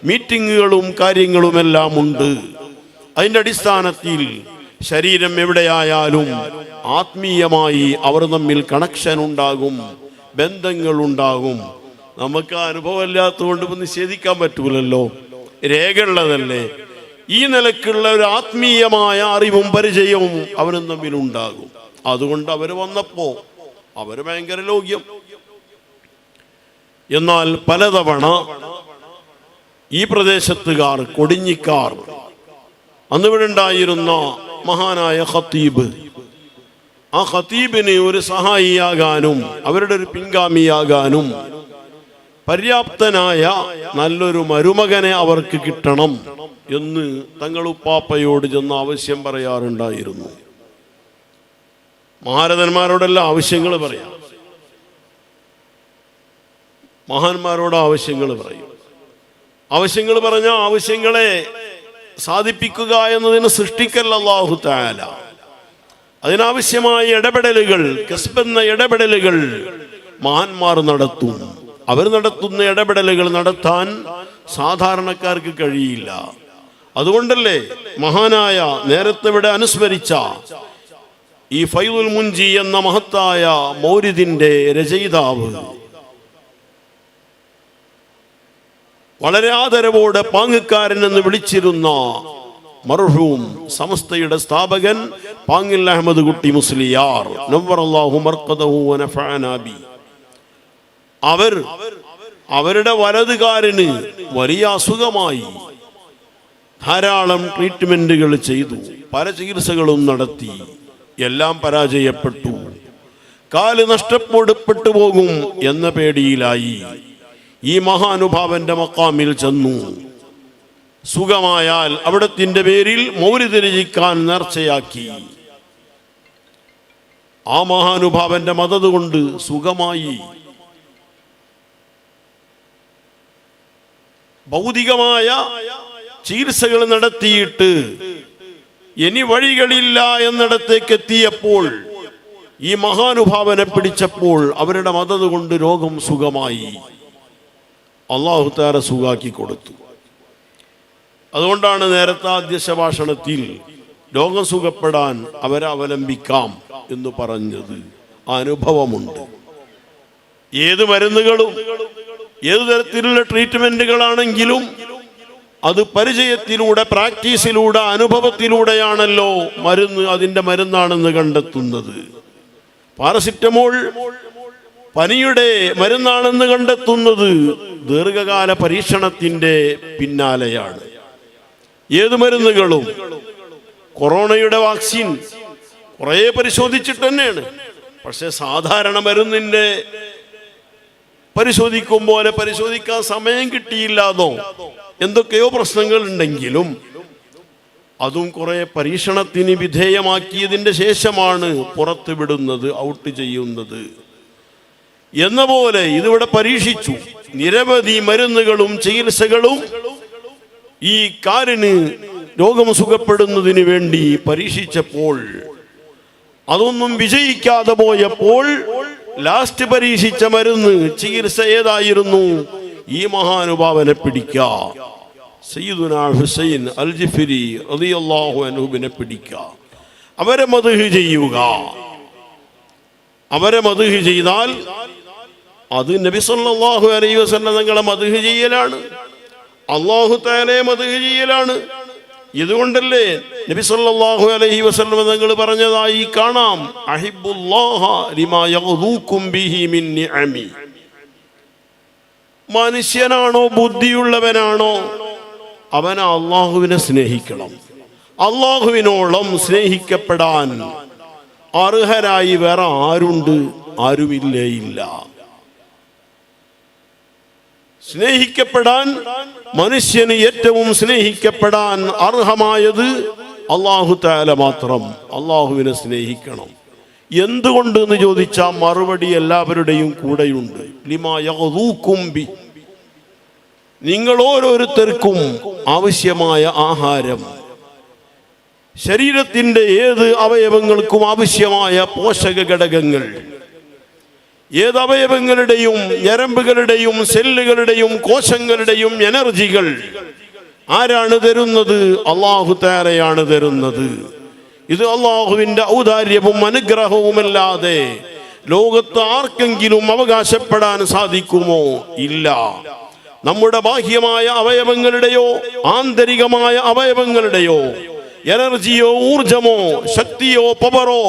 മീറ്റിങ്ങുകളും കാര്യങ്ങളുമെല്ലാം ഉണ്ട്. അതിൻ്റെ അടിസ്ഥാനത്തിൽ ശരീരം എവിടെയായാലും ആത്മീയമായി അവർ തമ്മിൽ കണക്ഷൻ ഉണ്ടാകും, ബന്ധങ്ങളുണ്ടാകും. നമുക്ക് അനുഭവമില്ലാത്തതുകൊണ്ട് ഇപ്പം നിഷേധിക്കാൻ പറ്റൂലല്ലോ, രേഖയുള്ളതല്ലേ. ഈ നിലക്കുള്ള ഒരു ആത്മീയമായ അറിവും പരിചയവും അവരും തമ്മിലുണ്ടാകും. അതുകൊണ്ട് അവർ വന്നപ്പോൾ അവർ ഭയങ്കര ലോക്യം. എന്നാൽ പലതവണ ഈ പ്രദേശത്തുകാർ, കൊടിഞ്ഞിക്കാർ, അന്നിവിടെ ഉണ്ടായിരുന്ന മഹാനായ ഖത്തീബ്, ആ ഖത്തീബിന് ഒരു സഹായിയാകാനും അവരുടെ ഒരു പിൻഗാമിയാകാനും പര്യാപ്തനായ നല്ലൊരു മരുമകനെ അവർക്ക് കിട്ടണം എന്ന് തങ്ങൾ ഉപ്പാപ്പയോട് ചെന്ന് ആവശ്യം പറയാറുണ്ടായിരുന്നു. മഹാരഥന്മാരോടെല്ലാം ആവശ്യങ്ങൾ പറയാം, മഹാന്മാരോട് ആവശ്യങ്ങൾ പറയും. ആവശ്യങ്ങൾ പറഞ്ഞ ആവശ്യങ്ങളെ സാധിപ്പിക്കുക എന്നതിന് സൃഷ്ടിക്കൽ അല്ലാഹു തആല. അതിനാവശ്യമായ ഇടപെടലുകൾ, കസ്ബെന്ന ഇടപെടലുകൾ മഹാന്മാർ നടത്തും. അവർ നടത്തുന്ന ഇടപെടലുകൾ നടത്താൻ സാധാരണക്കാർക്ക് കഴിയില്ല. അതുകൊണ്ടല്ലേ മഹാനായ നേരത്തെ ഇവിടെ അനുസ്മരിച്ച ഈ ഫൈദുൽ മുൻജി എന്ന മഹത്തായ മൗലിദിന്റെ രചയിതാവ് വളരെ ആദരവോടെ പാങ്ങുകാരൻ എന്ന് വിളിച്ചിരുന്ന മർഹൂം സമസ്തയുടെ സ്ഥാപകൻ പാങ്ങിൽ അഹമ്മദ് കുട്ടി മുസ്ലിയാർ നവ്വറല്ലാഹു മർഖദഹു വനഫഅനാ ബി, അവരുടെ വലതുകാരന് വലിയ അസുഖമായി. ധാരാളം ട്രീറ്റ്മെന്റുകൾ ചെയ്തു, പല ചികിത്സകളും നടത്തി, എല്ലാം പരാജയപ്പെട്ടു. കാല് നഷ്ടപ്പെട്ടു പോകും എന്ന പേടിയിലായി. ഈ മഹാനുഭാവന്റെ മക്കാമിൽ ചെന്നു. സുഖമായാൽ അവിടത്തിന്റെ പേരിൽ മൗലിദ് രചിക്കാൻ നേർച്ചയാക്കി. ആ മഹാനുഭാവന്റെ മദദ് കൊണ്ട് സുഖമായി. ഭൗതികമായ ചികിത്സകൾ നടത്തിയിട്ട് ഇനി വഴികളില്ല എന്നിടത്തേക്ക് എത്തിയപ്പോൾ ഈ മഹാനുഭാവനെ പിടിച്ചപ്പോൾ അവരുടെ മദത് കൊണ്ട് രോഗം സുഖമായി. അല്ലാഹു തആല സുഖാക്കി കൊടുത്തു. അതുകൊണ്ടാണ് നേരത്തെ ആദ്യ ഭാഷണത്തിൽ രോഗം സുഖപ്പെടാൻ അവരെ അവലംബിക്കാം എന്ന് പറഞ്ഞത്. അനുഭവമുണ്ട്. ഏത് മരുന്നുകളും ഏത് തരത്തിലുള്ള ട്രീറ്റ്മെന്റുകളാണെങ്കിലും അത് പരിചയത്തിലൂടെ, പ്രാക്ടീസിലൂടെ, അനുഭവത്തിലൂടെയാണല്ലോ മരുന്ന് അതിൻ്റെ മരുന്നാണെന്ന് കണ്ടെത്തുന്നത്. പാരസിറ്റമോൾ പനിയുടെ മരുന്നാണെന്ന് കണ്ടെത്തുന്നത് ദീർഘകാല പരീക്ഷണത്തിൻ്റെ പിന്നാലെയാണ്. ഏത് മരുന്നുകളും കൊറോണയുടെ വാക്സിൻ കുറേ പരിശോധിച്ചിട്ട് തന്നെയാണ്. പക്ഷെ സാധാരണ മരുന്നിൻ്റെ പരിശോധിക്കും പോലെ പരിശോധിക്കാൻ സമയം കിട്ടിയില്ലാതോ എന്തൊക്കെയോ പ്രശ്നങ്ങൾ ഉണ്ടെങ്കിലും അതും കുറെ പരീക്ഷണത്തിന് വിധേയമാക്കിയതിൻ്റെ ശേഷമാണ് പുറത്ത് വിടുന്നത്, ഔട്ട് ചെയ്യുന്നത്. എന്ന പോലെ ഇതിവിടെ പരീക്ഷിച്ചു. നിരവധി മരുന്നുകളും ചികിത്സകളും ഈ കാലിന് രോഗം സുഖപ്പെടുന്നതിന് വേണ്ടി പരീക്ഷിച്ചപ്പോൾ അതൊന്നും വിജയിക്കാതെ പോയപ്പോൾ ലാസ്റ്റ് പരീക്ഷിച്ച മരുന്ന് ചികിത്സ ഏതായിരുന്നു? ഈ മഹാനുഭാവനെ പിടിക്കുക, സയ്യിദുനാ ഹുസൈൻ അൽ ജിഫ്രി റളിയല്ലാഹു അൻഹുവിനെ പിടിക്കുക, അവരെ മദ്ഹ് ചെയ്യുക. അവരെ മദ്ഹ് ചെയ്താൽ അത് നബി സല്ലല്ലാഹു അലൈഹി വസല്ലം തങ്ങളെ മദ്ഹ് ചെയ്യലാണ്, അല്ലാഹു തആലയെ മദ്ഹ് ചെയ്യലാണ്. ഇതുകൊണ്ടല്ലേ നബി സല്ലല്ലാഹു അലൈഹി വസല്ലം തങ്ങൾ പറഞ്ഞതായി കാണാം, അഹിബ്ബുല്ലാഹ ലിമാ യഗ്ദൂകും ബിഹി മിൻ നിഅമി. മനുഷ്യനാണോ ബുദ്ധിയുള്ളവനാണോ അവൻ അള്ളാഹുവിനെ സ്നേഹിക്കണം. അള്ളാഹുവിനോളം സ്നേഹിക്കപ്പെടാൻ അർഹരായി വേറെ ആരുണ്ട്? ആരുമില്ലേ? ഇല്ല. സ്നേഹിക്കപ്പെടാൻ, മനുഷ്യന് ഏറ്റവും സ്നേഹിക്കപ്പെടാൻ അർഹമായത് അല്ലാഹു തആല മാത്രം. അള്ളാഹുവിനെ സ്നേഹിക്കണം. എന്തുകൊണ്ട് എന്ന് ചോദിച്ചാൽ മറുപടി എല്ലാവരുടെയും കൂടെയുണ്ട്. ലിമാ യഗ്ദൂകും ബി, നിങ്ങൾ ഓരോരുത്തർക്കും ആവശ്യമായ ആഹാരം, ശരീരത്തിൻ്റെ ഏത് അവയവങ്ങൾക്കും ആവശ്യമായ പോഷക ഘടകങ്ങൾ, ഏത് അവയവങ്ങളുടെയും ഞരമ്പുകളുടെയും സെല്ലുകളുടെയും കോശങ്ങളുടെയും എനർജികൾ ആരാണ് തരുന്നത്? അല്ലാഹു തആലയാണ് തരുന്നത്. ഇത് അള്ളാഹുവിൻ്റെ ഔദാര്യവും അനുഗ്രഹവുമല്ലാതെ ലോകത്ത് ആർക്കെങ്കിലും അവകാശപ്പെടാൻ സാധിക്കുമോ? ഇല്ല. നമ്മുടെ ബാഹ്യമായ അവയവങ്ങളുടെയോ ആന്തരികമായ അവയവങ്ങളുടെയോ എനർജിയോ ഊർജമോ ശക്തിയോ പവറോ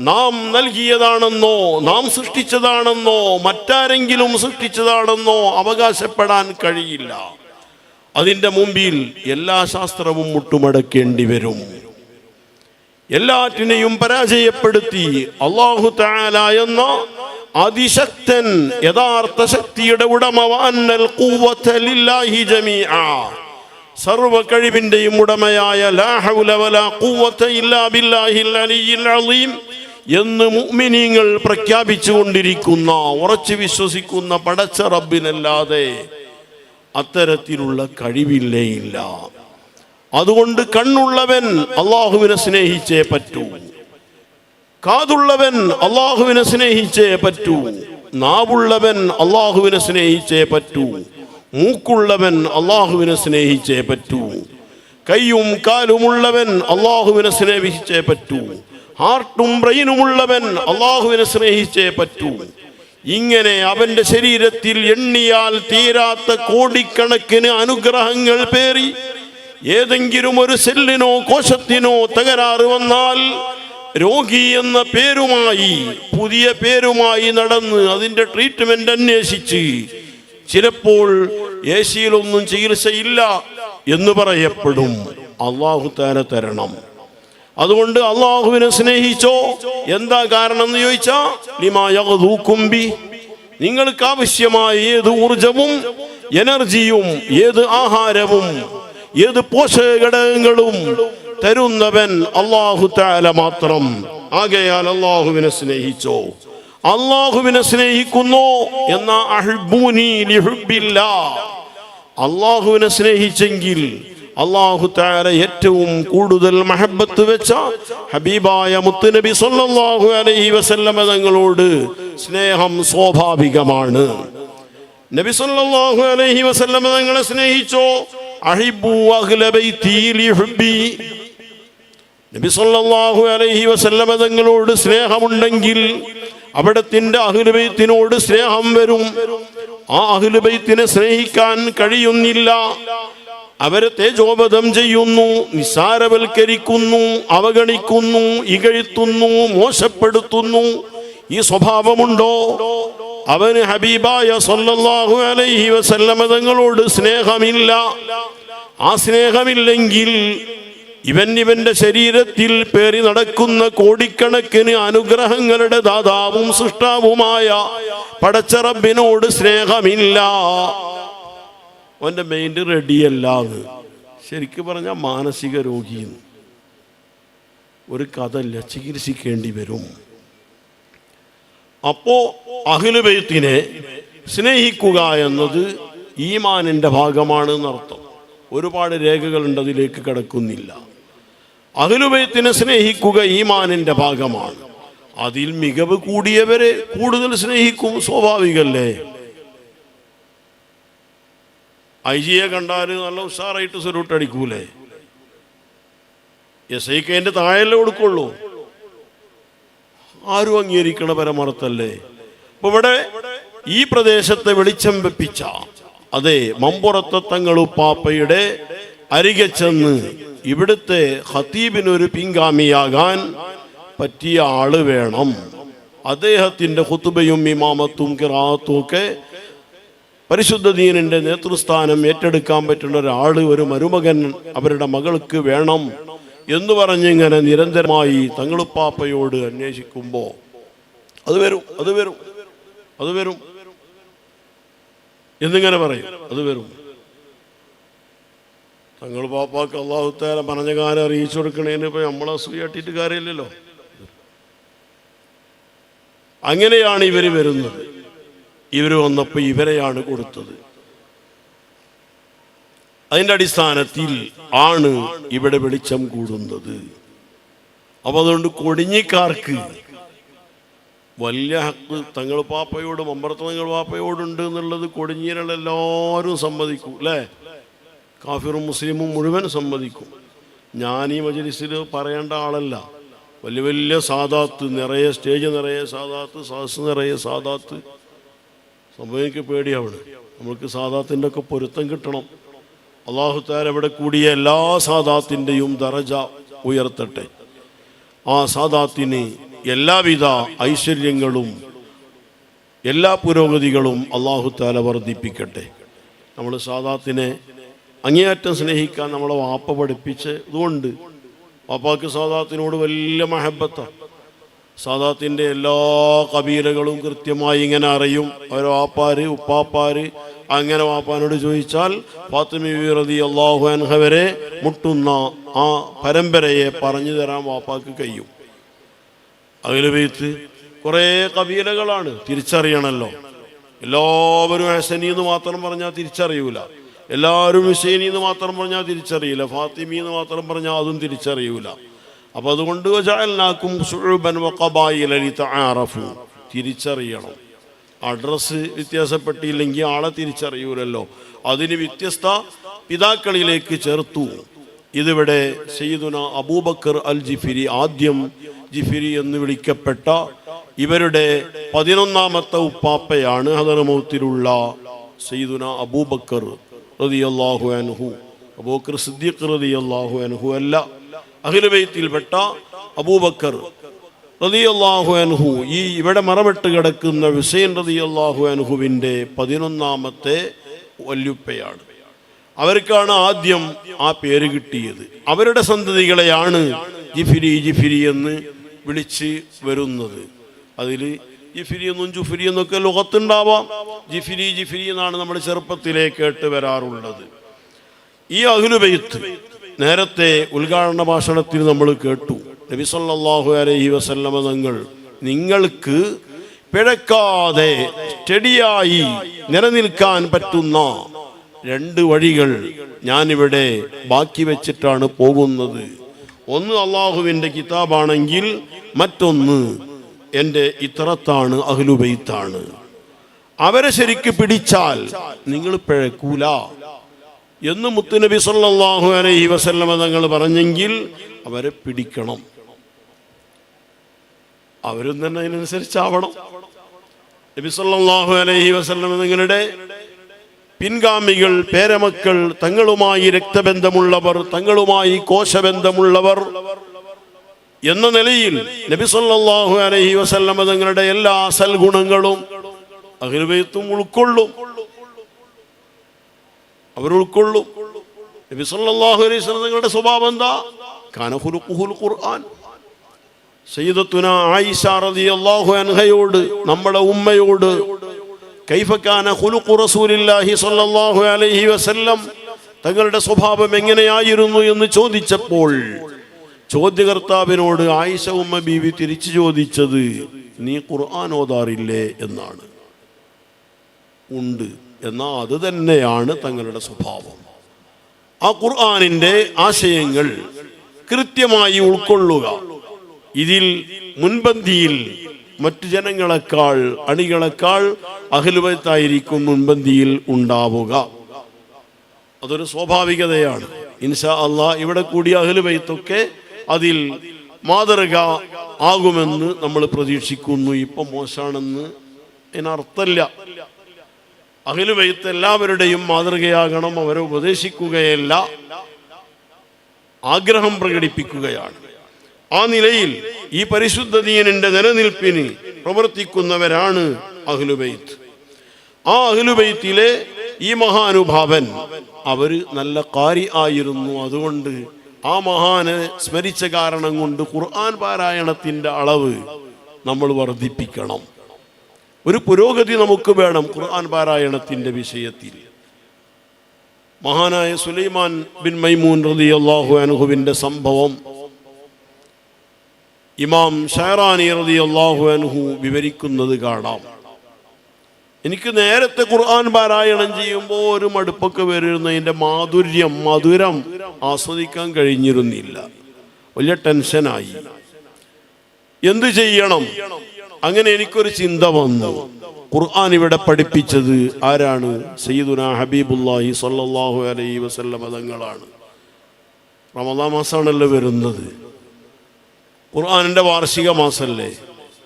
നാം നൽകിയതാണെന്നോ നാം സൃഷ്ടിച്ചതാണെന്നോ മറ്റാരെങ്കിലും സൃഷ്ടിച്ചതാണെന്നോ അവകാശപ്പെടാൻ കഴിയില്ല. അതിൻ്റെ മുമ്പിൽ എല്ലാ ശാസ്ത്രവും മുട്ടുമടക്കേണ്ടി വരും. എല്ലാറ്റിനെയും പരാജയപ്പെടുത്തി അല്ലാഹു തആല എന്ന അതിശക്തൻ, യഥാർത്ഥ ശക്തിയുടെ ഉടമ, വഅന്നൽ ഖുവത ലില്ലാഹി ജമീഅ, സർവ കഴിവിന്റെയും ഉടമയായ ലാ ഹൗല വലാ ഖുവത ഇല്ലാ ബില്ലാഹിൽ അലിയിൽ അളീം എന്ന് മുഅ്മിനീങ്ങൾ പ്രഖ്യാപിച്ചുകൊണ്ടിരിക്കുന്ന, ഉറച്ചു വിശ്വസിക്കുന്ന പടച്ച റബ്ബിനല്ലാതെ അത്തരത്തിലുള്ള കഴിവില്ലേ ഇല്ല. അതുകൊണ്ട് കണ്ണുള്ളവൻ അള്ളാഹുവിനെ സ്നേഹിച്ചേ പറ്റൂ, കാതുള്ളവൻ അള്ളാഹുവിനെ സ്നേഹിച്ചേ പറ്റൂ, നാവുള്ളവൻ അള്ളാഹുവിനെ സ്നേഹിച്ചേ പറ്റൂ, മൂക്കുള്ളവൻ അള്ളാഹുവിനെ സ്നേഹിച്ചേ പറ്റൂ, കൈയും കാലുമുള്ളവൻ അള്ളാഹുവിനെ സ്നേഹിച്ചേ പറ്റൂ, ഹാർട്ടും ബ്രെയിനുമുള്ളവൻ അള്ളാഹുവിനെ സ്നേഹിച്ചേ പറ്റൂ. ഇങ്ങനെ അവന്റെ ശരീരത്തിൽ എണ്ണിയാൽ തീരാത്ത കോടിക്കണക്കിന് അനുഗ്രഹങ്ങൾ പേറി ഏതെങ്കിലും ഒരു സെല്ലിനോ കോശത്തിനോ തകരാറ് വന്നാൽ രോഗി എന്ന പേരുമായി, പുതിയ പേരുമായി നടന്ന് അതിൻ്റെ ട്രീറ്റ്മെന്റ് അന്വേഷിച്ച് ചിലപ്പോൾ ഏശിയിലൊന്നും ചികിത്സയില്ല എന്ന് പറയപ്പെടും. അല്ലാഹു തആല തരണം. അതുകൊണ്ട് അള്ളാഹുവിനെ സ്നേഹിച്ചോ. എന്താ കാരണം എന്ന് ചോദിച്ചാൽ ലിമാ യഗ്ദൂകും ബി, നിങ്ങൾക്ക് ആവശ്യമായ ഏത് ഊർജവും എനർജിയും ഏത് ആഹാരവും ഏത് പോഷക ഘടകങ്ങളും തരുന്നവൻ അല്ലാഹു തആല മാത്രം. ആകയാൽ അള്ളാഹുവിനെ സ്നേഹിച്ചോ. അള്ളാഹുവിനെ സ്നേഹിക്കുന്നോ എന്നാ അഹിബ്ബൂനി ലിഹുബ്ബില്ലാ, അള്ളാഹുവിനെ സ്നേഹിച്ചെങ്കിൽ അല്ലാഹു തആല ഏറ്റവും കൂടുതൽ മഹബത്ത് വെച്ച ഹബീബായ മുത്തുനബി സല്ലല്ലാഹു അലൈഹി വസല്ലമ തങ്ങളോട് സ്നേഹം സ്വാഭാവികമാണ്. നബി സല്ലല്ലാഹു അലൈഹി വസല്ലമ തങ്ങളെ സ്നേഹിച്ചോ? അഹിബ്ബു അഹ്ല ബൈതി ലിഹുബ്ബി. നബി സല്ലല്ലാഹു അലൈഹി വസല്ലമ തങ്ങളോട് സ്നേഹമുണ്ടെങ്കിൽ അവിടത്തിന്റെ അഹ്ലു ബൈത്തിനോട് സ്നേഹം വരും. ആ അഹ്ലു ബൈത്തിനെ സ്നേഹിക്കാൻ കഴിയുന്നില്ല. അവരെ തേജോവധം ചെയ്യുന്നു, നിസ്സാരവൽക്കരിക്കുന്നു, അവഗണിക്കുന്നു, ഇകഴ്ത്തുന്നു, മോശപ്പെടുത്തുന്നു. ഈ സ്വഭാവമുണ്ടോ? അവന് ഹബീബായ സല്ലല്ലാഹു അലൈഹി വസല്ലമ തങ്ങളോട് സ്നേഹമില്ല. ആ സ്നേഹമില്ലെങ്കിൽ ഇവന്റെ ശരീരത്തിൽ പേറി നടക്കുന്ന കോടിക്കണക്കിന് അനുഗ്രഹങ്ങളുടെ ദാതാവും സൃഷ്ടാവുമായ പടച്ച റബ്ബിനോട് സ്നേഹമില്ല. അവന്റെ മൈൻഡ് റെഡിയല്ലാന്ന്. ശരിക്കും പറഞ്ഞാൽ മാനസിക രോഗിയെന്ന് ഒരു കഥല്ല, ചികിത്സിക്കേണ്ടി വരും. അപ്പോ അഹ്ലു ബൈത്തിനെ സ്നേഹിക്കുക എന്നത് ഈമാനിന്റെ ഭാഗമാണ് എന്നർത്ഥം. ഒരുപാട് രേഖകളുണ്ട്, അതിലേക്ക് കടക്കുന്നില്ല. അഹ്ലു ബൈത്തിനെ സ്നേഹിക്കുക ഈമാനിന്റെ ഭാഗമാണ്. അതിൽ മികവ് കൂടിയവരെ കൂടുതൽ സ്നേഹിക്കും, സ്വാഭാവികല്ലേ. ഐജിയെ കണ്ടാൽ നല്ല ഉഷാറായിട്ട് സല്യൂട്ട് അടിക്കൂലേ? SIK താഴെയല്ലേ കൊടുക്കുള്ളൂ. ആരും അംഗീകരിക്കണ പരമാർത്ഥല്ലേ. അപ്പൊ ഇവിടെ ഈ പ്രദേശത്തെ വെളിച്ചം വെപ്പിച്ച അതെ മമ്പുറത്തെ തങ്ങളുപ്പാപ്പയുടെ അരികെ ചെന്ന് ഇവിടുത്തെ ഖതീബിനൊരു പിൻഗാമിയാകാൻ പറ്റിയ ആള് വേണം. അദ്ദേഹത്തിന്റെ ഖുതുബയും ഇമാമത്തും ഖിറാഅത്തും ഒക്കെ പരിശുദ്ധ ദീനിന്റെ നേതൃസ്ഥാനം ഏറ്റെടുക്കാൻ പറ്റുന്ന ഒരാള്, ഒരു മരുമകൻ അവരുടെ മകൾക്ക് വേണം എന്ന് പറഞ്ഞിങ്ങനെ നിരന്തരമായി തങ്ങളുപ്പാപ്പയോട് അന്വേഷിക്കുമ്പോ അത് വരും എന്നിങ്ങനെ പറയും. അത് വരും. തങ്ങളുപ്പാപ്പാക്ക് അല്ലാഹു തആല പറഞ്ഞ കാര്യം അറിയിച്ചു കൊടുക്കണേന് ഇപ്പൊ നമ്മളെ അസൂയാട്ടിട്ട് കാര്യമില്ലല്ലോ. അങ്ങനെയാണ് ഇവര് വരുന്നത്. ഇവര് വന്നപ്പോൾ ഇവരെയാണ് കൊടുത്തത്. അതിൻ്റെ അടിസ്ഥാനത്തിൽ ആണ് ഇവിടെ വെളിച്ചം കൂടുന്നത്. അപ്പൊ അതുകൊണ്ട് കൊടിഞ്ഞിക്കാർക്ക് വലിയ ഹക്ക് തങ്ങൾ പാപ്പയോട് മമ്പറത്ത് തങ്ങൾ പാപ്പയോടുണ്ട് എന്നുള്ളത് കൊടിഞ്ഞിരലെല്ലാവരും സമ്മതിക്കും അല്ലേ? കാഫിറും മുസ്ലിമും മുഴുവൻ സമ്മതിക്കും. ഞാൻ ഈ മജ്‌ലിസിൽ പറയേണ്ട ആളല്ല. വലിയ വലിയ സാദാത്ത് നിറയെ, സ്റ്റേജ് നിറയെ സാദാത്ത്, സദസ് നിറയെ സാദാത്ത്. സംഭവം എനിക്ക് പേടിയാവണം. നമ്മൾക്ക് സാദാത്തിൻ്റെ ഒക്കെ പൊരുത്തം കിട്ടണം. അല്ലാഹു തആല ഇവിടെ കൂടിയ എല്ലാ സാദാത്തിൻ്റെയും ദറജ ഉയർത്തട്ടെ. ആ സാദാത്തിന് എല്ലാവിധ ഐശ്വര്യങ്ങളും എല്ലാ പുരോഗതികളും അല്ലാഹു തആല വർദ്ധിപ്പിക്കട്ടെ. നമ്മൾ സാദാത്തിനെ അങ്ങേയറ്റം സ്നേഹിക്കാൻ നമ്മളെ വാപ്പ പഠിപ്പിച്ച് ഇതുകൊണ്ട് വാപ്പാക്ക് സാദാത്തിനോട് വലിയ മഹബത്താണ്. സാദാത്തിൻ്റെ എല്ലാ കബീലകളും കൃത്യമായി ഇങ്ങനെ അറിയും. ഓരോ വാപ്പാര് ഉപ്പാപ്പാര് അങ്ങനെ വാപ്പാനോട് ചോദിച്ചാൽ ഫാത്തിമ റളിയല്ലാഹു അൻഹ വരെ മുട്ടുന്ന ആ പരമ്പരയെ പറഞ്ഞു തരാൻ വാപ്പാക്ക് കഴിയും. അഹ്ലു ബൈത്ത് കുറേ കബീലകളാണ്, തിരിച്ചറിയണമല്ലോ. എല്ലാവരും ഹസനി എന്ന് മാത്രം പറഞ്ഞാൽ തിരിച്ചറിയൂല. എല്ലാവരും ഹുസൈനി എന്ന് മാത്രം പറഞ്ഞാൽ തിരിച്ചറിയില്ല. ഫാത്തിമി എന്ന് മാത്രം പറഞ്ഞാൽ അതും തിരിച്ചറിയൂല. അപ്പം അതുകൊണ്ട് ജഅൽനാകും ശുഉബൻ വഖബായില ലിതആറഫു, തിരിച്ചറിയണം. അഡ്രസ്സ് വ്യത്യാസപ്പെട്ടില്ലെങ്കിൽ ആളെ തിരിച്ചറിയൂലല്ലോ. അതിന് വ്യത്യസ്ത പിതാക്കളിലേക്ക് ചേർത്തു. ഇതിവിടെ സയ്യിദുന അബൂബക്കർ അൽ ജിഫിരി, ആദ്യം ജിഫിരി എന്ന് വിളിക്കപ്പെട്ട ഇവരുടെ 11ാമത്തെ ഉപ്പാപ്പയാണ് ഹദറമൗത്തിലുള്ള സയ്യിദുന അബൂബക്കർ റളിയല്ലാഹു അൻഹു. അബൂബക്കർ സിദ്ദീഖ് റളിയല്ലാഹു അൻഹു അല്ല, അഹ്ലു ബൈത്തിൽപ്പെട്ട അബൂബക്കർ റളിയല്ലാഹു അൻഹു. ഈ ഇവിടെ മറവിട്ട് കിടക്കുന്ന ഹുസൈൻ റളിയല്ലാഹു അൻഹുവിൻ്റെ 11ാമത്തെ വല്യുപ്പയാണ്. അവർക്കാണ് ആദ്യം ആ പേര് കിട്ടിയത്. അവരുടെ സന്തതികളെയാണ് ജിഫിരി ജിഫിരി എന്ന് വിളിച്ച് വരുന്നത്. അതിൽ ജിഫിരി എന്നും ജുഫിരി എന്നൊക്കെ ലോകത്തുണ്ടാവാം. ജിഫിരി ജിഫിരി എന്നാണ് നമ്മൾ ചെറുപ്പത്തിലേ കേട്ട് വരാറുള്ളത്. ഈ അഹ്ലു ബൈത്ത് നേരത്തെ ഉദ്ഘാടന ഭാഷണത്തിൽ നമ്മൾ കേട്ടു. നബി സല്ലല്ലാഹു അലൈഹി വസല്ലമ തങ്ങൾ നിങ്ങൾക്ക് പിഴക്കാതെ സ്റ്റഡിയായി നിലനിൽക്കാൻ പറ്റുന്ന രണ്ട് വഴികൾ ഞാനിവിടെ ബാക്കി വെച്ചിട്ടാണ് പോകുന്നത്. ഒന്ന് അള്ളാഹുവിൻ്റെ കിതാബാണെങ്കിൽ മറ്റൊന്ന് എൻ്റെ ഇത്രത്താണ്, അഹ്ലുബൈത്താണ്. അവരെ ശരിക്ക് പിടിച്ചാൽ നിങ്ങൾ പിഴക്കൂല എന്ന് മുത്തുനബി സല്ലല്ലാഹു അലൈഹി വസല്ലമ തങ്ങൾ പറഞ്ഞെങ്കിൽ അവരെ പിടിക്കണം. അവരും തന്നെ അതിനനുസരിച്ചാവണം. നബി സല്ലല്ലാഹു അലൈഹി വസല്ലമ തങ്ങളുടെ പിൻഗാമികൾ, പേരമക്കൾ, തങ്ങളുമായി രക്തബന്ധമുള്ളവർ, തങ്ങളുമായി കോശബന്ധമുള്ളവർ എന്ന നിലയിൽ നബി സല്ലല്ലാഹു അലൈഹി വസല്ലമ തങ്ങളുടെ എല്ലാ സൽഗുണങ്ങളും അഹ്ലുബൈത്തും ഉൾക്കൊള്ളും. അവർ ഉൾക്കൊള്ളും. നബി സല്ലല്ലാഹു അലൈഹി വസല്ലം തങ്ങളുടെ സ്വഭാവം എന്താ? കാന ഖുലുഖുൽ ഖുർആൻ. സയ്യിദത്തുന ആയിഷ റളിയല്ലാഹു അൻഹയോട്, നമ്മുടെ ഉമ്മയോട് കൈഫ കാന ഖുലുഖു റസൂലില്ലാഹി സ്വല്ലല്ലാഹു അലൈഹി വസല്ലം, തങ്ങളുടെ സ്വഭാവം എങ്ങനെയായിരുന്നു എന്ന് ചോദിച്ചപ്പോൾ ചോദ്യകർത്താവിനോട് ആയിഷ ഉമ്മ ബീവി തിരിച്ചു ചോദിച്ചത്, നീ ഖുർആൻ ഓതാറില്ലേ എന്നാണ്. ഉണ്ട്, എന്നാൽ അത് തന്നെയാണ് തങ്ങളുടെ സ്വഭാവം. ആ ഖുർആനിൻ്റെ ആശയങ്ങൾ കൃത്യമായി ഉൾക്കൊള്ളുക. ഇതിൽ മുൻപന്തിയിൽ മറ്റു ജനങ്ങളെക്കാൾ, അണികളെക്കാൾ അഹ്ലുബൈത്തായിരിക്കും മുൻപന്തിയിൽ ഉണ്ടാവുക. അതൊരു സ്വാഭാവികതയാണ്. ഇൻഷാ അല്ലാഹ് ഇവിടെ കൂടിയ അഹ്ലുബൈത്തൊക്കെ അതിൽ മാതൃക ആകുമെന്ന് നമ്മൾ പ്രതീക്ഷിക്കുന്നു. ഇപ്പം മോശമാണെന്ന് അതിനർത്ഥമില്ല. അഹ്ലുബൈത്ത് എല്ലാവരുടെയും മാതൃകയാകണം. അവരെ ഉപദേശിക്കുകയല്ല, ആഗ്രഹം പ്രകടിപ്പിക്കുകയാണ്. ആ നിലയിൽ ഈ പരിശുദ്ധ ദീനിന്റെ നിലനിൽപ്പിന് പ്രവർത്തിക്കുന്നവരാണ് അഹ്ലുബൈത്ത്. ആ അഹ്ലുബൈത്തിലെ ഈ മഹാനുഭാവൻ അവര് നല്ല ഖാരി ആയിരുന്നു. അതുകൊണ്ട് ആ മഹാനെ സ്മരിച്ച കാരണം കൊണ്ട് ഖുർആൻ പാരായണത്തിന്റെ അളവ് നമ്മൾ വർദ്ധിപ്പിക്കണം. ഒരു പുരോഗതി നമുക്ക് വേണം ഖുർആൻ പാരായണത്തിന്റെ വിഷയത്തിൽ. മഹാനായ സുലൈമാൻ ബിൻ മൈമൂൻ റളിയല്ലാഹു അൻഹുവിന്റെ സംഭവം ഇമാം ഷഅറാനി റളിയല്ലാഹു അൻഹു വിവരിക്കുന്നത് കാണാം. എനിക്ക് നേരത്തെ ഖുർആൻ പാരായണം ചെയ്യുമ്പോൾ ഒരു മടുപ്പൊക്കെ വരുന്നതിൻ്റെ മധുരം ആസ്വദിക്കാൻ കഴിഞ്ഞിരുന്നില്ല. വലിയ ടെൻഷനായി. എന്ത് ചെയ്യണം? അങ്ങനെ എനിക്കൊരു ചിന്ത വന്നു. ഖുർആൻ ഇവിടെ പഠിപ്പിച്ചത് ആരാണ്? സയ്യിദുനാ ഹബീബുല്ലാഹി സ്വല്ലല്ലാഹു അലൈഹി വസല്ലം തങ്ങളാണ്. റമദാൻ മാസമാണല്ലോ വരുന്നത്. ഖുർആനിൻ്റെ വാർഷിക മാസമല്ലേ?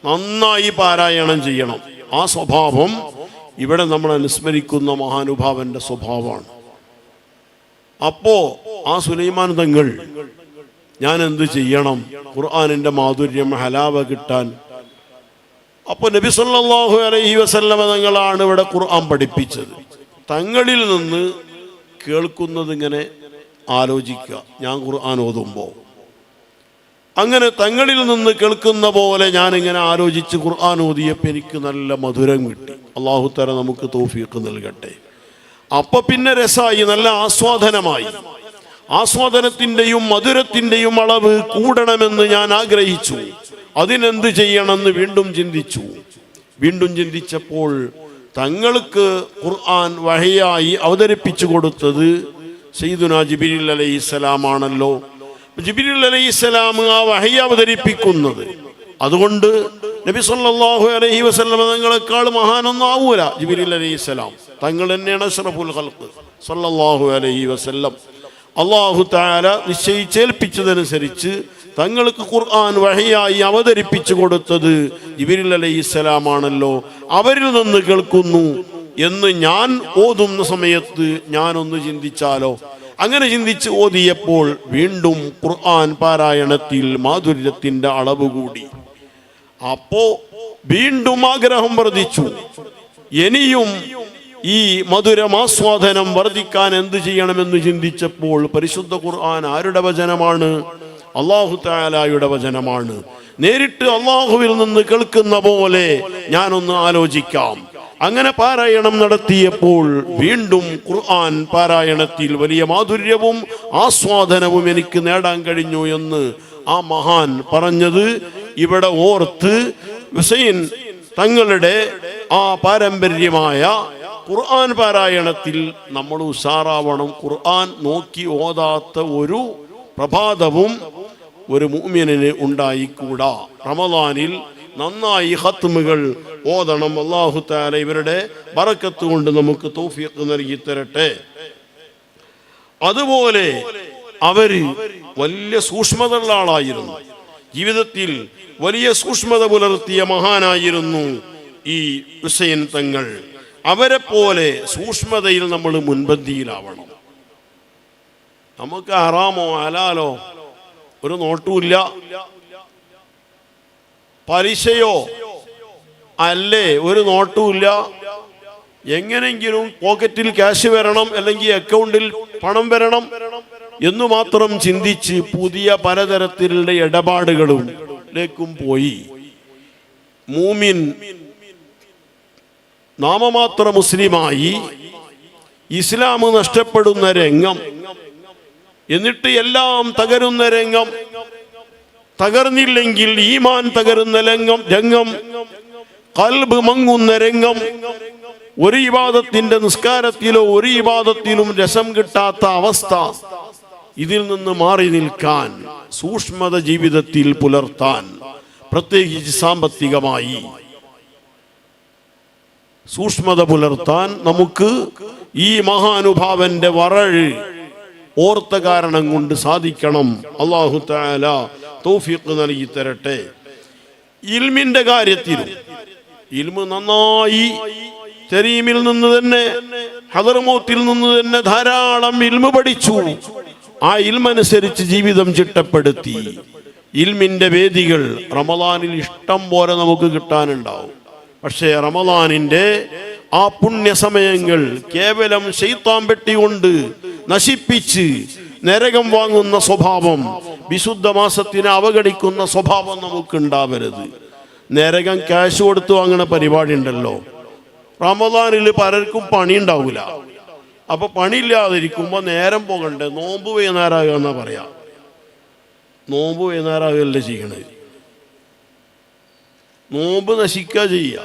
നന്നായി പാരായണം ചെയ്യണം. ആ സ്വഭാവം ഇവിടെ നമ്മൾ അനുസ്മരിക്കുന്ന മഹാനുഭാവന്റെ സ്വഭാവമാണ്. അപ്പോ ആ സുലൈമാൻ തങ്ങൾ, ഞാൻ എന്ത് ചെയ്യണം ഖുർആനിൻ്റെ മാധുര്യം, ഹലാവ കിട്ടാൻ? അപ്പൊ നബി സല്ലല്ലാഹു അലൈഹി വസല്ലമ തങ്ങളാണ് ഇവിടെ ഖുർആൻ പഠിപ്പിച്ചത്. തങ്ങളിൽ നിന്ന് കേൾക്കുന്നത് ഇങ്ങനെ ആലോചിക്കുക. ഞാൻ ഖുർആൻ ഓതുമ്പോൾ അങ്ങനെ തങ്ങളിൽ നിന്ന് കേൾക്കുന്ന പോലെ ഞാനിങ്ങനെ ആലോചിച്ച് ഖുർആൻ ഓതിയപ്പോൾ എനിക്ക് നല്ല മധുരം കിട്ടി. അല്ലാഹു തആല നമുക്ക് തൗഫീഖ് നൽകട്ടെ. അപ്പൊ പിന്നെ രസമായി, നല്ല ആസ്വാദനമായി. ആസ്വാദനത്തിൻ്റെയും മധുരത്തിൻ്റെയും അളവ് കൂടണമെന്ന് ഞാൻ ആഗ്രഹിച്ചു. അതിനെന്ത് ചെയ്യണമെന്ന് വീണ്ടും ചിന്തിച്ചപ്പോൾ തങ്ങൾക്ക് ഖുർആൻ വഹയായി അവതരിപ്പിച്ചു കൊടുത്തത് സയ്യിദുനാ ജിബ്രീൽ അലൈഹിസ്സലാമാണല്ലോ. ജിബ്രീൽ അലൈഹിസ്സലാം ആ വഹയ അവതരിപ്പിക്കുന്നത്. അതുകൊണ്ട് നബി സല്ലല്ലാഹു അലൈഹി വസല്ലം തങ്ങളെക്കാൾ മഹാനൊന്നും ആവൂല ജിബ്രീൽ അലൈഹിസ്സലാം. തങ്ങൾ തന്നെയാണ് അഷ്റഫുൽ ഖൽഖ് സല്ലല്ലാഹു അലൈഹി വസല്ലം. അല്ലാഹു തആല നിശ്ചയിച്ചേൽപ്പിച്ചതനുസരിച്ച് തങ്ങൾക്ക് ഖുർആൻ വഹയായി അവതരിപ്പിച്ചു കൊടുത്തത് ജിബ്രീൽ അലൈഹിസ്സലാമാണല്ലോ. അവരിൽ നിന്ന് കേൾക്കുന്നു എന്ന് ഞാൻ ഓതുന്ന സമയത്ത് ഞാനൊന്ന് ചിന്തിച്ചാലോ? അങ്ങനെ ചിന്തിച്ച് ഓതിയപ്പോൾ വീണ്ടും ഖുർആൻ പാരായണത്തിൽ മാധുര്യത്തിന്റെ അളവ് കൂടി. അപ്പോ വീണ്ടും ആഗ്രഹം വർദ്ധിച്ചു. ഇനിയും ഈ മധുരമാസ്വാദനം വർദ്ധിക്കാൻ എന്ത് ചെയ്യണമെന്ന് ചിന്തിച്ചപ്പോൾ പരിശുദ്ധ ഖുർആൻ ആരുടെ വചനമാണ്? അല്ലാഹു തആലയുടെ വചനമാണ്. നേരിട്ട് അല്ലാഹുവിൽ നിന്ന് കേൾക്കുന്ന പോലെ ഞാനൊന്ന് ആലോചിക്കാം. അങ്ങനെ പാരായണം നടത്തിയപ്പോൾ വീണ്ടും ഖുർആൻ പാരായണത്തിൽ വലിയ മാധുര്യവും ആസ്വാദനവും എനിക്ക് നേടാൻ കഴിഞ്ഞു എന്ന് ആ മഹാൻ പറഞ്ഞത് ഇവിടെ ഓർത്ത് ഹുസൈൻ തങ്ങളുടെ ആ പാരമ്പര്യമായ ഖുർആൻ പാരായണത്തിൽ നമ്മൾ ഉഷാറാവണം. ഖുർആൻ നോക്കി ഓതാത്ത ഒരു പ്രഭാതവും ഒരു മുഅ്മിനിന് ഉണ്ടായിക്കൂടാ. റമദാനിൽ നന്നായി ഖത്മുകൾ ഓതണം. അല്ലാഹു തആല ഇവരുടെ ബറക്കത്ത് കൊണ്ട് നമുക്ക് തൗഫീഖ് നൽകി തരട്ടെ. അതുപോലെ അവര് വലിയ സൂക്ഷ്മതയുള്ള ആളായിരുന്നു. ജീവിതത്തിൽ വലിയ സൂക്ഷ്മത പുലർത്തിയ മഹാനായിരുന്നു ഈ ഹുസൈൻ തങ്ങൾ. അവരെ പോലെ സൂക്ഷ്മതയിൽ നമ്മൾ മുൻപന്തിയിലാവണം. നമുക്ക് ഹറാമോ ഹലാലോ ഒരു നോട്ടുമില്ല, പലിശയോ അല്ലേ ഒരു നോട്ടുമില്ല. എങ്ങനെങ്കിലും പോക്കറ്റിൽ ക്യാഷ് വരണം, അല്ലെങ്കിൽ അക്കൗണ്ടിൽ പണം വരണം എന്നു മാത്രം ചിന്തിച്ച് പുതിയ പലതരത്തിലുള്ള ഇടപാടുകളിലേക്കും പോയി. മൂമിൻ നാമമാത്ര മുസ്ലിമായി ഇസ്ലാം നഷ്ടപ്പെടുന്ന രംഗം, എന്നിട്ട് എല്ലാം തകരുന്ന രംഗം, തകർന്നില്ലെങ്കിൽ ഈമാൻ തകരുന്ന രംഗം, ഖൽബ് മങ്ങുന്ന രംഗം, ഒരു ഇബാദത്തിന്റെ നിസ്കാരത്തിലോ ഒരു ഇബാദത്തിലും രസം കിട്ടാത്ത അവസ്ഥ, ഇതിൽ നിന്ന് മാറി നിൽക്കാൻ, സൂക്ഷ്മത ജീവിതത്തിൽ പുലർത്താൻ, പ്രത്യേകിച്ച് സാമ്പത്തികമായി സൂക്ഷ്മത പുലർത്താൻ നമുക്ക് ഈ മഹാനുഭാവന്റെ വറഴ് ഓർത്ത കാരണം കൊണ്ട് സാധിക്കണം. അല്ലാഹു തആല തൗഫീഖ് നൽകി തരട്ടെ. ഇൽമിന്റെ കാര്യത്തിൽ ഇൽമ് നന്നായി തരീമിൽ നിന്ന് തന്നെ, ഹദർമൗത്തിൽ നിന്ന് തന്നെ ധാരാളം ഇൽമ് പഠിച്ചു. ആ ഇൽമനുസരിച്ച് ജീവിതം ചിട്ടപ്പെടുത്തി. ഇൽമിന്റെ വേദികൾ റമദാനിൽ ഇഷ്ടം പോലെ നമുക്ക് കിട്ടാനുണ്ടാവും. പക്ഷേ റമദാനിന്റെ ആ പുണ്യ സമയങ്ങൾ കേവലം ശൈത്താൻ പെട്ടികൊണ്ട് നശിപ്പിച്ച് നരകം വാങ്ങുന്ന സ്വഭാവം, വിശുദ്ധ മാസത്തിനെ അവഗണിക്കുന്ന സ്വഭാവം നമുക്കുണ്ടാവരുത്. നരകം ക്യാഷ് കൊടുത്തു വാങ്ങുന്ന പരിപാടി ഉണ്ടല്ലോ. റമദാനിൽ പലർക്കും പണി ഉണ്ടാവില്ല. അപ്പൊ പണിയില്ലാതിരിക്കുമ്പോ നേരം പോകണ്ടേ, നോമ്പ് വൈകുന്നേരമാകുക എന്നാ പറയാ. നോമ്പ് വൈകുന്നേരമാകുകയല്ലേ ചെയ്യണത്. നോമ്പ് നശിക്കുക ചെയ്യുക.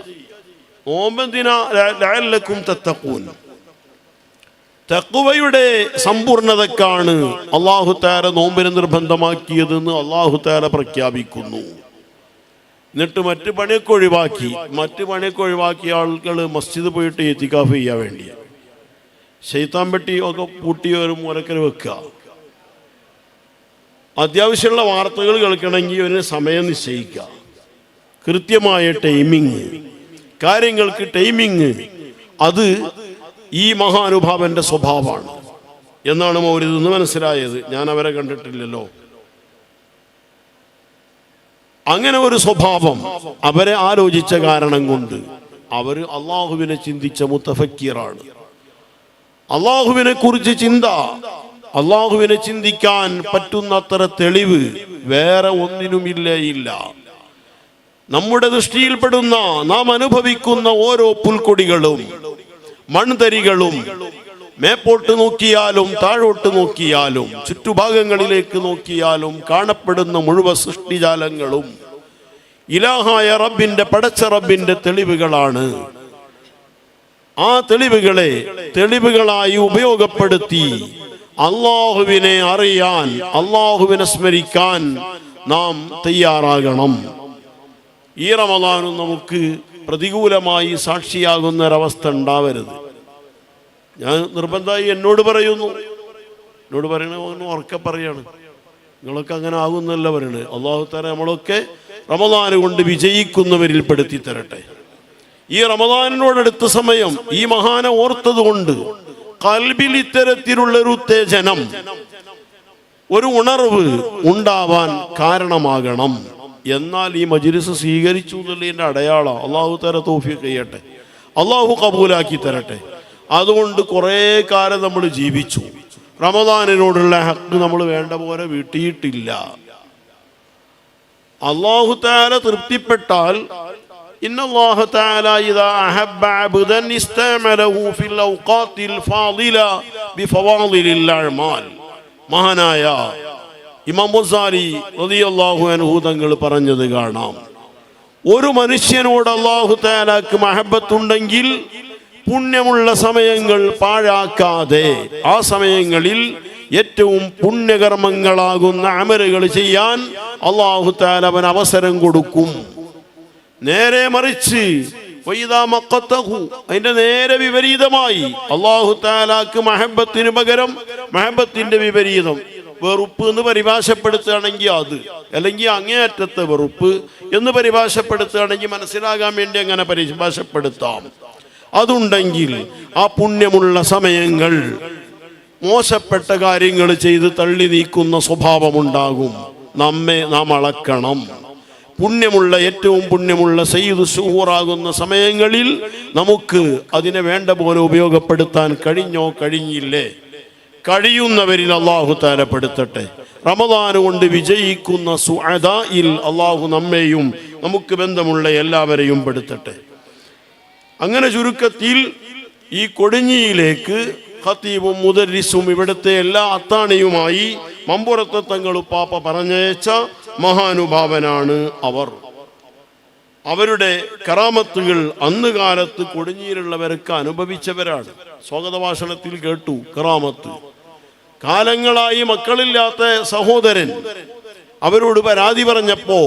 നോമ്പെന്തിനാ? ലഅല്ലക്കും തത്തഖൂൻ. തഖ്വയുടെ സമ്പൂർണതക്കാണ് അല്ലാഹു തആല നോമ്പിനെ നിർബന്ധമാക്കിയതെന്ന് അല്ലാഹു തആല പ്രഖ്യാപിക്കുന്നു. എന്നിട്ട് മറ്റു പണിയൊക്കെ ഒഴിവാക്കിയ ആളുകൾ മസ്ജിദ് പോയിട്ട് ഇത്തികാഫ് ചെയ്യാൻ വേണ്ടി ശൈത്താൻ പെട്ടി ഒക്കെ പൂട്ടി ഒരു മൂലക്കൽ വെക്കുക. അത്യാവശ്യമുള്ള വാർത്തകൾ കേൾക്കണമെങ്കിൽ ഒരു സമയം നിശ്ചയിക്കുക. കൃത്യമായ ടൈമിങ്, കാര്യങ്ങൾക്ക് ടൈമിങ്, അത് ഈ മഹാനുഭാവന്റെ സ്വഭാവമാണ് എന്നാണ് മൗലിദ് നിന്ന് മനസ്സിലായത്. ഞാൻ അവരെ കണ്ടിട്ടില്ലല്ലോ. അങ്ങനെ ഒരു സ്വഭാവം അവരെ ആലോചിച്ച കാരണം കൊണ്ട് അവർ അള്ളാഹുവിനെ ചിന്തിച്ച മുത്തഫക്കീറാണ്. അള്ളാഹുവിനെ കുറിച്ച് ചിന്ത, അള്ളാഹുവിനെ ചിന്തിക്കാൻ പറ്റുന്നത്ര തെളിവ് വേറെ ഒന്നിനുമില്ല. നമ്മുടെ ദൃഷ്ടിയിൽപ്പെടുന്ന, നാം അനുഭവിക്കുന്ന ഓരോ പുൽക്കൊടികളും മൺതരികളും, മേപ്പോട്ട് നോക്കിയാലും താഴോട്ട് നോക്കിയാലും ചുറ്റുഭാഗങ്ങളിലേക്ക് നോക്കിയാലും കാണപ്പെടുന്ന മുഴുവൻ സൃഷ്ടിജാലങ്ങളും ഇലാഹായ റബ്ബിന്റെ, പടച്ച റബ്ബിന്റെ തെളിവുകളാണ്. ആ തെളിവുകളെ തെളിവുകളായി ഉപയോഗപ്പെടുത്തി അള്ളാഹുവിനെ അറിയാൻ, അള്ളാഹുവിനെ സ്മരിക്കാൻ നാം തയ്യാറാകണം. ഈ റമദാനും നമുക്ക് പ്രതികൂലമായി സാക്ഷിയാകുന്ന ഒരവസ്ഥ ഉണ്ടാവരുത്. ഞാൻ നിർബന്ധമായി എന്നോട് പറയണ ഉറക്കെ പറയാണ്. നിങ്ങളൊക്കെ അങ്ങനെ ആകുന്നല്ല പറയണത്. അല്ലാഹു തആല നമ്മളൊക്കെ റമദാൻ കൊണ്ട് വിജയിക്കുന്നവരിൽ പെടുത്തി തരട്ടെ. ഈ റമദാനിനോടടുത്ത സമയം ഈ മഹാനെ ഓർത്തത് കൊണ്ട് ഖൽബിൽ ഇത്തരത്തിലുള്ള ഒരു ഉത്തേജനം, ഒരു ഉണർവ് ഉണ്ടാവാൻ കാരണമാകണം. എന്നാൽ ഈ മജ്‌ലിസ് സ്വീകരിച്ചു എന്നുള്ളതിൻ്റെ അടയാളം അല്ലാഹു തആല തൗഫീഖ് ചെയ്യട്ടെ, അല്ലാഹു കബൂലാക്കി തരട്ടെ. അതുകൊണ്ട് കുറേ കാലം നമ്മൾ ജീവിച്ചു. റമദാനിനോടുള്ള ഹക്ക് നമ്മൾ വേണ്ട പോലെ വീട്ടിയിട്ടില്ല. അല്ലാഹു തആല തൃപ്തിപ്പെട്ടാൽ ഇന്നല്ലാഹ തആല ഇദാ അഹബ്ബ അബ്ദൻ ഇസ്തഅമലഹു ഫിൽ ഔഖാത്തിൽ ഫാദില ബിഫവാദിലിൽ അഅ്മാൽ. മഹാനായ ഇമാം ഗസാലി റളിയല്ലാഹു അൻഹു തങ്ങൾ പറഞ്ഞത് കാണാം. ഒരു മനുഷ്യനോട് അല്ലാഹു തആലക്ക് മഹബത്തുണ്ടെങ്കിൽ പുണ്യമുള്ള സമയങ്ങൾ പാഴാക്കാതെ ആ സമയങ്ങളിൽ ഏറ്റവും പുണ്യകർമ്മങ്ങളാകുന്ന അമലുകൾ ചെയ്യാൻ അല്ലാഹു തആല അവൻ അവസരം കൊടുക്കും. നേരെ മറിച്ച് അതിന്റെ നേരെ വിപരീതമായി അല്ലാഹു തആലാക്ക് മഹബത്തിന് പകരം മഹബത്തിന്റെ വിപരീതം വെറുപ്പ് എന്ന് പരിഭാഷപ്പെടുത്തുകയാണെങ്കിൽ അത്, അല്ലെങ്കിൽ അങ്ങേയറ്റത്തെ വെറുപ്പ് എന്ന് പരിഭാഷപ്പെടുത്തുകയാണെങ്കിൽ മനസ്സിലാകാൻ വേണ്ടി അങ്ങനെ പരിഭാഷപ്പെടുത്താം. അതുണ്ടെങ്കിൽ ആ പുണ്യമുള്ള സമയങ്ങൾ മോശപ്പെട്ട കാര്യങ്ങൾ ചെയ്ത് തള്ളി നീക്കുന്ന സ്വഭാവമുണ്ടാകും. നാം അളക്കണം. പുണ്യമുള്ള ഏറ്റവും പുണ്യമുള്ള സയ്യിദ് ശുഹൂറാകുന്ന സമയങ്ങളിൽ നമുക്ക് അതിനെ വേണ്ട പോലെ ഉപയോഗപ്പെടുത്താൻ കഴിഞ്ഞില്ലേ? കഴിയുന്നവരിൽ അല്ലാഹു തആല പെടുത്തട്ടെ. റമദാൻ കൊണ്ട് വിജയിക്കുന്ന സുഅദാഇൽ അല്ലാഹു നമ്മെയും നമുക്ക് ബന്ധമുള്ള എല്ലാവരെയും പെടുത്തട്ടെ. അങ്ങനെ ചുരുക്കത്തിൽ ഈ കൊടിഞ്ഞിയിലേക്ക് ഖതീബും മുദരിസും ഇവിടുത്തെ എല്ലാ അത്താണിയുമായി മമ്പുറത്തെ തങ്ങൾ ഉപ്പാപ്പ പറഞ്ഞയച്ച മഹാനുഭാവനാണ് അവർ. അവരുടെ കറാമത്തുകൾ അന്ന് കാലത്ത് കൊടിഞ്ഞിയിലുള്ളവരൊക്കെ അനുഭവിച്ചവരാണ്. സ്വാഗത ഭാഷണത്തിൽ കേട്ടു കറാമത്ത്. കാലങ്ങളായി മക്കളില്ലാത്ത സഹോദരൻ അവരോട് പരാതി പറഞ്ഞപ്പോ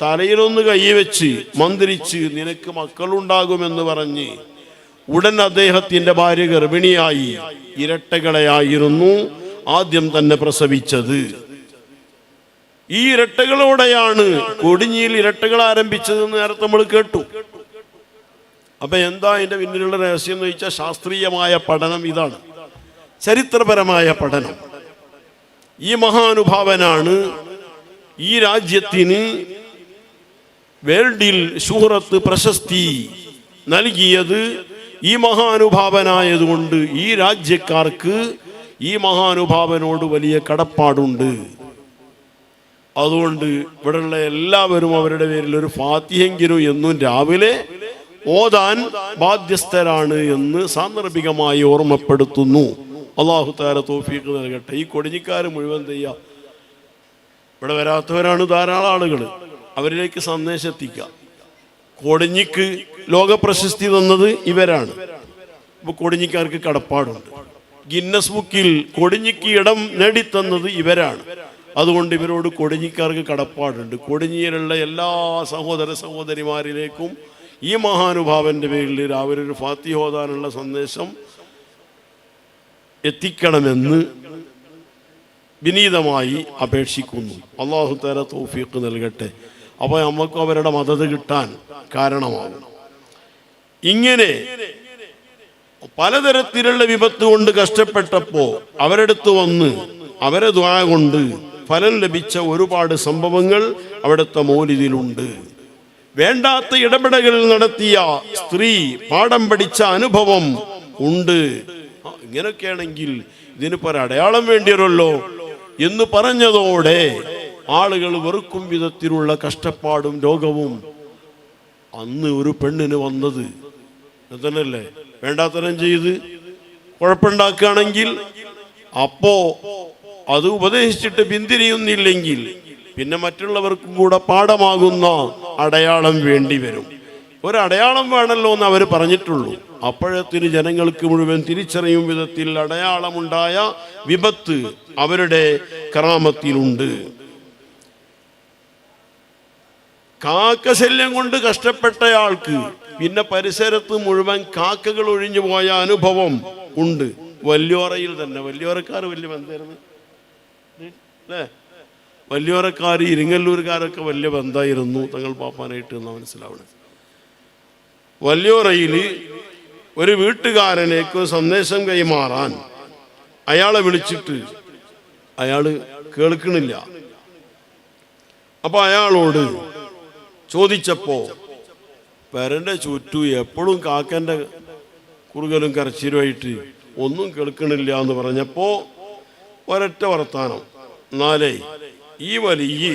തലയിലൊന്ന് കൈവച്ച് മന്ത്രിച്ച് നിനക്ക് മക്കളുണ്ടാകുമെന്ന് പറഞ്ഞ് ഉടൻ അദ്ദേഹത്തിന്റെ ഭാര്യ ഗർഭിണിയായി. ഇരട്ടകളെയായിരുന്നു ആദ്യം തന്നെ പ്രസവിച്ചത്. ഈ ഇരട്ടകളോടെയാണ് കൊടിഞ്ഞിയിൽ ഇരട്ടകൾ ആരംഭിച്ചതെന്ന് നേരത്തെ നമ്മൾ കേട്ടു. അപ്പൊ എന്താ അതിന്റെ പിന്നിലുള്ള രഹസ്യം എന്ന് ചോദിച്ചാൽ ശാസ്ത്രീയമായ പഠനം ഇതാണ്, ചരിത്രപരമായ പഠനം. ഈ മഹാനുഭാവനാണ് ഈ രാജ്യത്തിന് വേൾഡിൽ ശുഹറത്ത് പ്രശസ്തി നൽകിയത്. ഈ മഹാനുഭാവനായതുകൊണ്ട് ഈ രാജ്യക്കാർക്ക് ഈ മഹാനുഭാവനോട് വലിയ കടപ്പാടുണ്ട്. അതുകൊണ്ട് ഇവിടെയുള്ള എല്ലാവരും അവരുടെ പേരിൽ ഒരു ഫാത്തിഹെങ്കിലും എന്നും രാവിലെ ഓതാൻ ബാധ്യസ്ഥരാണ് എന്ന് സാന്ദർഭികമായി ഓർമ്മപ്പെടുത്തുന്നു. അല്ലാഹു തആല തൗഫീഖ് നൽകട്ടെ. ഈ കൊടിഞ്ഞിക്കാർ മുഴുവൻ ചെയ്യാം. ഇവിടെ വരാത്തവരാണ് ധാരാളം ആളുകൾ. അവരിലേക്ക് സന്ദേശം എത്തിക്കുക. കൊടിഞ്ഞിക്ക് ലോക പ്രശസ്തി തന്നത് ഇവരാണ്. ഇപ്പൊ കൊടിഞ്ഞിക്കാർക്ക് കടപ്പാടുണ്ട്. ഗിന്നസ് ബുക്കിൽ കൊടിഞ്ഞിക്ക് ഇടം നേടിത്തന്നത് ഇവരാണ്. അതുകൊണ്ട് ഇവരോട് കൊടിഞ്ഞിക്കാർക്ക് കടപ്പാടുണ്ട്. കൊടിഞ്ഞിയിലുള്ള എല്ലാ സഹോദര സഹോദരിമാരിലേക്കും ഈ മഹാനുഭാവന്റെ പേരിൽ രാവിലെ ഒരു ഫാത്തിഹ ഓതാനുള്ള സന്ദേശം എത്തിക്കണമെന്ന് വിനീതമായി അപേക്ഷിക്കുന്നു. അല്ലാഹു തആല തൗഫീഖ് നൽകട്ടെ. അപ്പോൾ നമുക്ക് അവരുടെ മദത് കിട്ടാൻ കാരണമാകും. ഇങ്ങനെ പലതരത്തിലുള്ള വിപത്ത് കൊണ്ട് കഷ്ടപ്പെട്ടപ്പോൾ അവരെടുത്ത് വന്ന് അവരെ ദുആ കൊണ്ട് ഫലം ലഭിച്ച ഒരുപാട് സംഭവങ്ങൾ അവിടുത്തെ മൗലിദിലുണ്ട്. വേണ്ടാത്ത ഇടപെടലുകൾ നടത്തിയ സ്ത്രീ പാഠം പഠിച്ച അനുഭവം ഉണ്ട്. ഇങ്ങനെയൊക്കെയാണെങ്കിൽ ഇതിനിപ്പോ ഒരു അടയാളം വേണ്ടിയല്ലോ എന്ന് പറഞ്ഞതോടെ ആളുകൾ വെറുക്കും വിധത്തിലുള്ള കഷ്ടപ്പാടും രോഗവും. അന്ന് ഒരു പെണ്ണിന് വന്നത് തന്നെയല്ലേ, വേണ്ടാത്തരം ചെയ്ത് കുഴപ്പമുണ്ടാക്കുകയാണെങ്കിൽ അപ്പോ അത് ഉപദേശിച്ചിട്ട് പിന്തിരിയുന്നില്ലെങ്കിൽ പിന്നെ മറ്റുള്ളവർക്കും കൂടെ പാഠമാകുന്ന അടയാളം വേണ്ടി വരും. ഒരടയാളം വേണമല്ലോ എന്ന് അവർ പറഞ്ഞിട്ടുള്ളൂ. അപ്പോഴത്തിന് ജനങ്ങൾക്ക് മുഴുവൻ തിരിച്ചറിയും വിധത്തിൽ അടയാളമുണ്ടായ വിപത്ത് അവരുടെ കറാമത്തിലുണ്ട്. കാക്കശല്യം കൊണ്ട് കഷ്ടപ്പെട്ടയാൾക്ക് പിന്നെ പരിസരത്ത് മുഴുവൻ കാക്കകൾ ഒഴിഞ്ഞു പോയ അനുഭവം ഉണ്ട്. വല്യോറയിൽ തന്നെ വല്യോറക്കാർ വലിയ ബന്ധമായിരുന്നു അല്ലേ? വല്യോറക്കാർ ഇരിങ്ങല്ലൂർക്കാരൊക്കെ വലിയ ബന്ധമായിരുന്നു തങ്ങൾ പാപ്പാനായിട്ട് എന്നാ മനസ്സിലാവണേ. വല്യോറയിൽ ഒരു വീട്ടുകാരനേക്ക് സന്ദേശം കൈമാറാൻ അയാളെ വിളിച്ചിട്ട് അയാൾ കേൾക്കണില്ല. അപ്പൊ അയാളോട് ചോദിച്ചപ്പോ പെരന്റെ ചുറ്റു എപ്പോഴും കാക്കന്റെ കുറുകലും കരച്ചിലുമായിട്ട് ഒന്നും കേൾക്കണില്ല എന്ന് പറഞ്ഞപ്പോ ഒരൊറ്റ വർത്താനം, എന്നാലേ ഈ വലിയ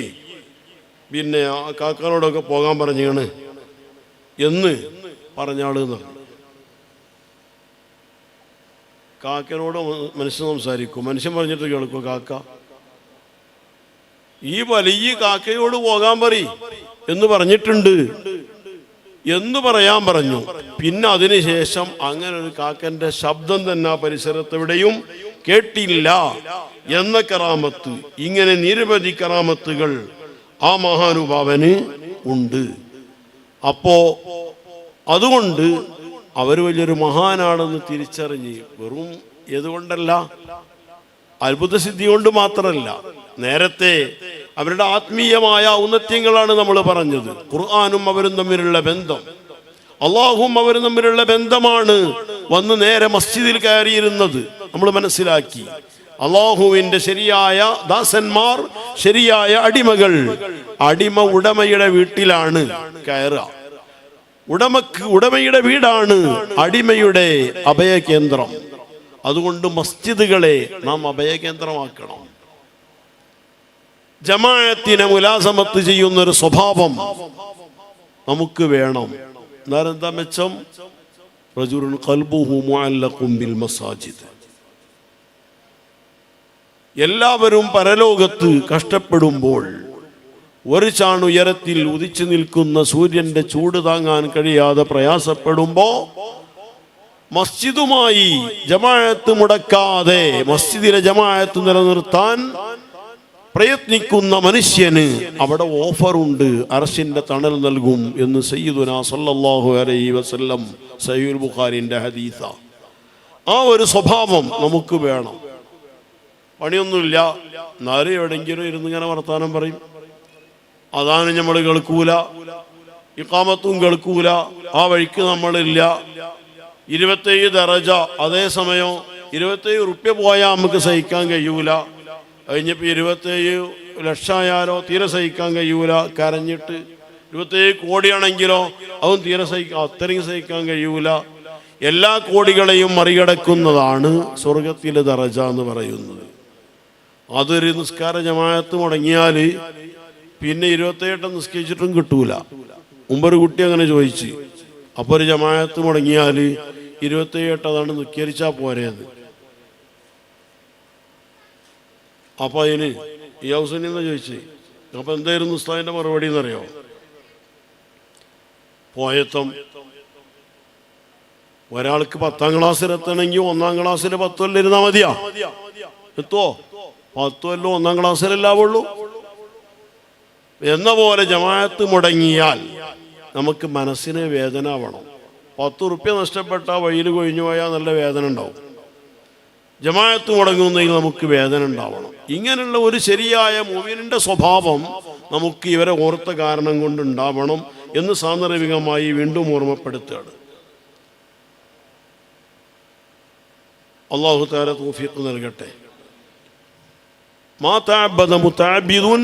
പിന്നെ ആ കാക്കനോടൊക്കെ പോകാൻ പറഞ്ഞാണ് എന്ന് പറഞ്ഞാള്. കാക്കനോട് മനുഷ്യൻ സംസാരിക്കും, മനുഷ്യൻ പറഞ്ഞിട്ട് കേൾക്കും കാക്ക. ഈ വലിയ കാക്കയോട് പോകാൻ പറ എന്ന് പറഞ്ഞിട്ടുണ്ട് എന്ന് പറയാൻ പറഞ്ഞു. പിന്നെ അതിനുശേഷം അങ്ങനെ ഒരു കാക്കന്റെ ശബ്ദം തന്നെ ആ പരിസരത്തെവിടെയും കേട്ടില്ല എന്ന കറാമത്ത്, ഇങ്ങനെ നിരവധി കറാമത്തുകൾ ആ മഹാനുഭാവന് ഉണ്ട്. അപ്പോ അതുകൊണ്ട് അവർ വലിയൊരു മഹാനാണെന്ന് തിരിച്ചറിഞ്ഞ്, വെറും ഏതുകൊണ്ടല്ല, അത്ഭുതസിദ്ധി കൊണ്ട് മാത്രമല്ല, നേരത്തെ അവരുടെ ആത്മീയമായ ഔന്നത്യങ്ങളാണ് നമ്മൾ പറഞ്ഞത്. ഖുർആനും അവരും തമ്മിലുള്ള ബന്ധം, അള്ളാഹും അവരും തമ്മിലുള്ള ബന്ധമാണ് വന്ന് നേരെ മസ്ജിദിൽ കയറിയിരുന്നത് നമ്മൾ മനസ്സിലാക്കി. അള്ളാഹുവിന്റെ ശരിയായ ദാസന്മാർ, ശരിയായ അടിമകൾ, അടിമ ഉടമയുടെ വീട്ടിലാണ് കയറുക. ഉടമയുടെ വീടാണ് അടിമയുടെ അഭയകേന്ദ്രം. അതുകൊണ്ട് മസ്ജിദുകളെ നാം അഭയകേന്ദ്രമാക്കണം. ജമാഅത്തിനെ മുലാസമത്ത് ചെയ്യുന്നൊരു സ്വഭാവം നമുക്ക് വേണം. എന്താ മെച്ചം? റജുലുൻ ഖൽബുഹു മുഅല്ലഖുൻ ബിൽ മസാജിദ്. എല്ലാവരും പരലോകത്ത് കഷ്ടപ്പെടുമ്പോൾ ഒരു ചാണുയരത്തിൽ ഉദിച്ചു നിൽക്കുന്ന സൂര്യന്റെ ചൂട് താങ്ങാൻ കഴിയാതെ പ്രയാസപ്പെടുമ്പോ മസ്ജിദുമായി ജമാഅത്ത് മുടക്കാതെ മസ്ജിദിലെ ജമാഅത്ത് നിലനിർത്താൻ പ്രയത്നിക്കുന്ന മനുഷ്യന് അവിടെ ഓഫറുണ്ട്, അർശിന്റെ തണൽ നൽകും എന്ന് സയ്യിദുനാ സല്ലല്ലാഹു അലൈഹി വസല്ലം സഹീഹുൽ ബുഖാരിന്റെ ഹദീസ. ആ ഒരു സ്വഭാവം നമുക്ക് വേണം. പണിയൊന്നുമില്ല, എന്നാലും എവിടെയെങ്കിലും ഇരുന്ന് ഇങ്ങനെ വർത്താനം പറയും. അതാണ് നമ്മൾ കേൾക്കൂല, ഇഖാമത്തും കേൾക്കൂല, ആ വഴിക്ക് നമ്മളില്ല. 27 ദറജ, അതേസമയം 27 റുപ്യ പോയാൽ നമുക്ക് സഹിക്കാൻ കഴിയൂല. കഴിഞ്ഞപ്പോൾ 27 ലക്ഷമായാലോ തീരെ സഹിക്കാൻ കഴിയൂല, കരഞ്ഞിട്ട്. 27 കോടിയാണെങ്കിലോ അതും തീരെ അത്രയും സഹിക്കാൻ കഴിയൂല. എല്ലാ കോടികളെയും മറികടക്കുന്നതാണ് സ്വർഗത്തിലെ ദറജ എന്ന് പറയുന്നത്. അതൊരു നിസ്കാര ജമാഅത്ത് മുടങ്ങിയാൽ പിന്നെ 28 നിസ്കരിച്ചിട്ടും കിട്ടൂല. മുമ്പൊരു കുട്ടി അങ്ങനെ ചോദിച്ച്, അപ്പോൾ ഒരു ജമാഅത്ത് മുടങ്ങിയാൽ 28 അതാണ് നിസ്കരിച്ചാൽ പോരേന്ന്. അപ്പൊ അതിന് ഈ ഹൗസിന് എന്ന് ചോദിച്ചു. അപ്പൊ എന്തായിരുന്നു ഉസ്താദിന്റെ മറുപടി എന്നറിയോ? പോയത്തം ഒരാൾക്ക് 10ാം ക്ലാസ്സിലെത്തണമെങ്കിൽ 1ാം ക്ലാസ്സിൽ 10 കൊല്ലം ഇരുന്നാൽ മതിയാ? എത്തുവോ? 10 കൊല്ലം 1ാം ക്ലാസ്സിലല്ലാവുള്ളൂ. എന്ന പോലെ ജമാഅത്ത് മുടങ്ങിയാൽ നമുക്ക് മനസ്സിന് വേദന ആവണം. 10 റുപ്യ നഷ്ടപ്പെട്ട വഴിയിൽ കൊഴിഞ്ഞു പോയാൽ നല്ല വേദന ഉണ്ടാവും. ജമാഅത്ത് മുടങ്ങുന്നതിൽ നമുക്ക് വേദന ഉണ്ടാവണം. ഇങ്ങനെയുള്ള ഒരു ശരിയായ മുഅ്മിനിന്റെ സ്വഭാവം നമുക്ക് ഇവരെ ഓർത്ത കാരണം കൊണ്ടുണ്ടാവണം എന്ന് സാന്ദർഭികമായി വീണ്ടും ഓർമ്മപ്പെടുത്തുകയാണ്. അല്ലാഹു തആല തൗഫീഖ് നൽകട്ടെ. മാ തഅബ്ബദ മുതഅബ്ബിദുൻ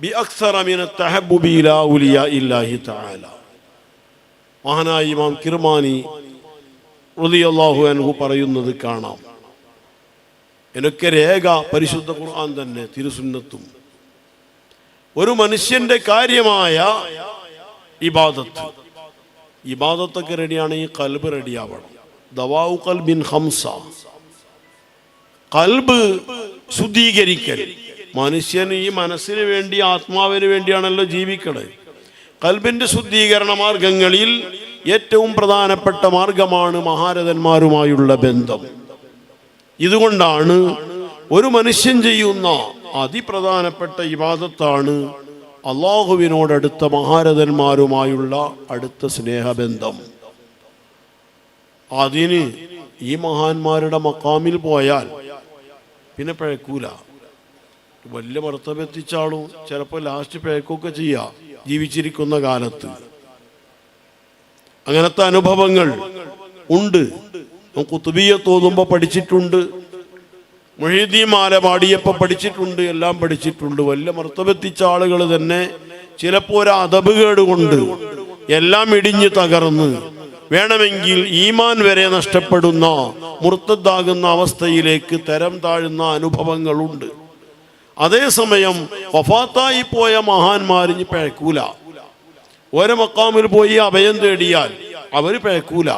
ബിഅക്സറ മിന തഹബ്ബുബി ഇലാ ഔലിയാഇല്ലാഹി തആല. മഹാനായ ഇമാം കിർമാനി റളിയല്ലാഹു അൻഹു പറയുന്നത് കാണാം. എനിക്ക് രേഖ പരിശുദ്ധ ഖുർആൻ തന്നെ, തിരുസുന്നത്തും. ഒരു മനുഷ്യന്റെ കാര്യമായ ഇബാദത്തൊക്കെ റെഡിയാണെങ്കിൽ കൽബ് റെഡിയാവണം. ദവാഉ ഖൽബിൻ ഖംസ, കൽബ് ശുദ്ധീകരിക്കൽ. മനുഷ്യന് ഈ മനസ്സിന് വേണ്ടി, ആത്മാവിന് വേണ്ടിയാണല്ലോ ജീവിക്കണത്. കൽബിന്റെ ശുദ്ധീകരണ മാർഗങ്ങളിൽ ഏറ്റവും പ്രധാനപ്പെട്ട മാർഗമാണ് മഹാരഥന്മാരുമായുള്ള ബന്ധം. ഇതുകൊണ്ടാണ് ഒരു മനുഷ്യൻ ചെയ്യുന്ന അതിപ്രധാനപ്പെട്ട ഇബാദത്താണ് അള്ളാഹുവിനോടടുത്ത മഹാരഥന്മാരുമായുള്ള അടുത്ത സ്നേഹബന്ധം. അതിന് ഈ മഹാന്മാരുടെ മക്കാമിൽ പോയാൽ പിന്നെ പിഴക്കൂല. വലിയ മർത്തബെത്തിച്ചാളും ചിലപ്പോൾ ലാസ്റ്റ് പിഴക്കൊക്കെ ചെയ്യാം ജീവിച്ചിരിക്കുന്ന കാലത്ത്. അങ്ങനത്തെ അനുഭവങ്ങൾ ഉണ്ട്. ഖുത്ബിയ്യത്ത് ഓതുമ്പോൾ പഠിച്ചിട്ടുണ്ട്, മുഹീദ്ദീൻ മാല പാടിയപ്പോൾ പഠിച്ചിട്ടുണ്ട്, എല്ലാം പഠിച്ചിട്ടുണ്ട്. വലിയ മർത്തബെത്തിച്ച ആളുകൾ തന്നെ ചിലപ്പോൾ ഒരു അദബുകേട് കൊണ്ട് എല്ലാം ഇടിഞ്ഞു തകർന്ന് വേണമെങ്കിൽ ഈമാൻ വരെ നഷ്ടപ്പെടുന്ന, മുർത്തദ്ദാകുന്ന അവസ്ഥയിലേക്ക് തരം താഴുന്ന അനുഭവങ്ങളുണ്ട്. അതേസമയം വഫാത്തായി പോയ മഹാന്മാരിഞ്ഞ് പിഴക്കൂല. ഓരോ മക്കാമിൽ പോയി അഭയം തേടിയാൽ അവർ പിഴക്കൂല.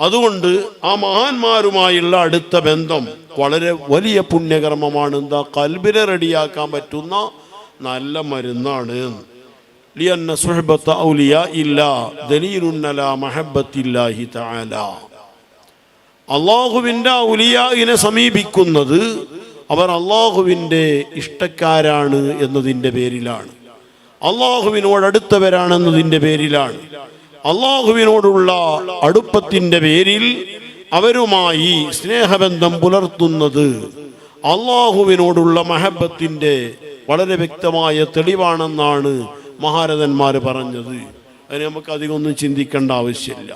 അതുകൊണ്ട് ആ മഹാന്മാരുമായുള്ള അടുത്ത ബന്ധം വളരെ വലിയ പുണ്യകർമ്മമാണ്. എന്താ? കൽബിനെ റെഡിയാക്കാൻ പറ്റുന്ന നല്ല മരുന്നാണ്. ലിഅന്ന സുഹ്ബത ഔലിയാ ഇല്ലാ ദലീലുൻ അലാ മഹബ്ബത്തില്ലാഹി തആല. അള്ളാഹുവിൻ്റെ ഔലിയായിനെ സമീപിക്കുന്നത് അവർ അള്ളാഹുവിൻ്റെ ഇഷ്ടക്കാരാണ് എന്നതിൻ്റെ പേരിലാണ്, അള്ളാഹുവിനോട് അടുത്തവരാണെന്നതിൻ്റെ പേരിലാണ്. അള്ളാഹുവിനോടുള്ള അടുപ്പത്തിൻ്റെ പേരിൽ അവരുമായി സ്നേഹബന്ധം പുലർത്തുന്നത് അള്ളാഹുവിനോടുള്ള മഹബത്തിൻ്റെ വളരെ വ്യക്തമായ തെളിവാണെന്നാണ് മഹാരഥന്മാർ പറഞ്ഞത്. അതിന് നമുക്ക് അധികമൊന്നും ചിന്തിക്കേണ്ട ആവശ്യമില്ല.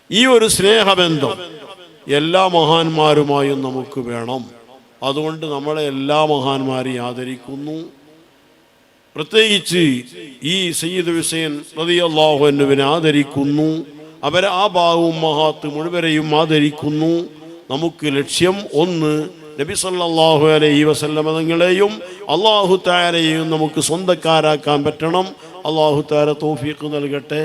ഈ ഒരു സ്നേഹബന്ധം എല്ലാ മഹാന്മാരുമായും നമുക്ക് വേണം. അതുകൊണ്ട് നമ്മളെ എല്ലാ മഹാന്മാരെയും ആദരിക്കുന്നു. പ്രത്യേകിച്ച് ഈ സയ്യിദ് ഹുസൈൻ റളിയല്ലാഹു അൻഹുവിനെ ആദരിക്കുന്നു. അവരെ ആ ഭാഗവും മഹാത്ത് മുഴുവരെയും ആദരിക്കുന്നു. നമുക്ക് ലക്ഷ്യം ഒന്ന്, നബി സല്ലല്ലാഹു അലൈഹി വസല്ലമ തങ്ങളെയും അല്ലാഹു തആലയെയും നമുക്ക് സ്വന്തക്കാരാക്കാൻ പറ്റണം. അല്ലാഹു തആല തൗഫീഖ് നൽകട്ടെ.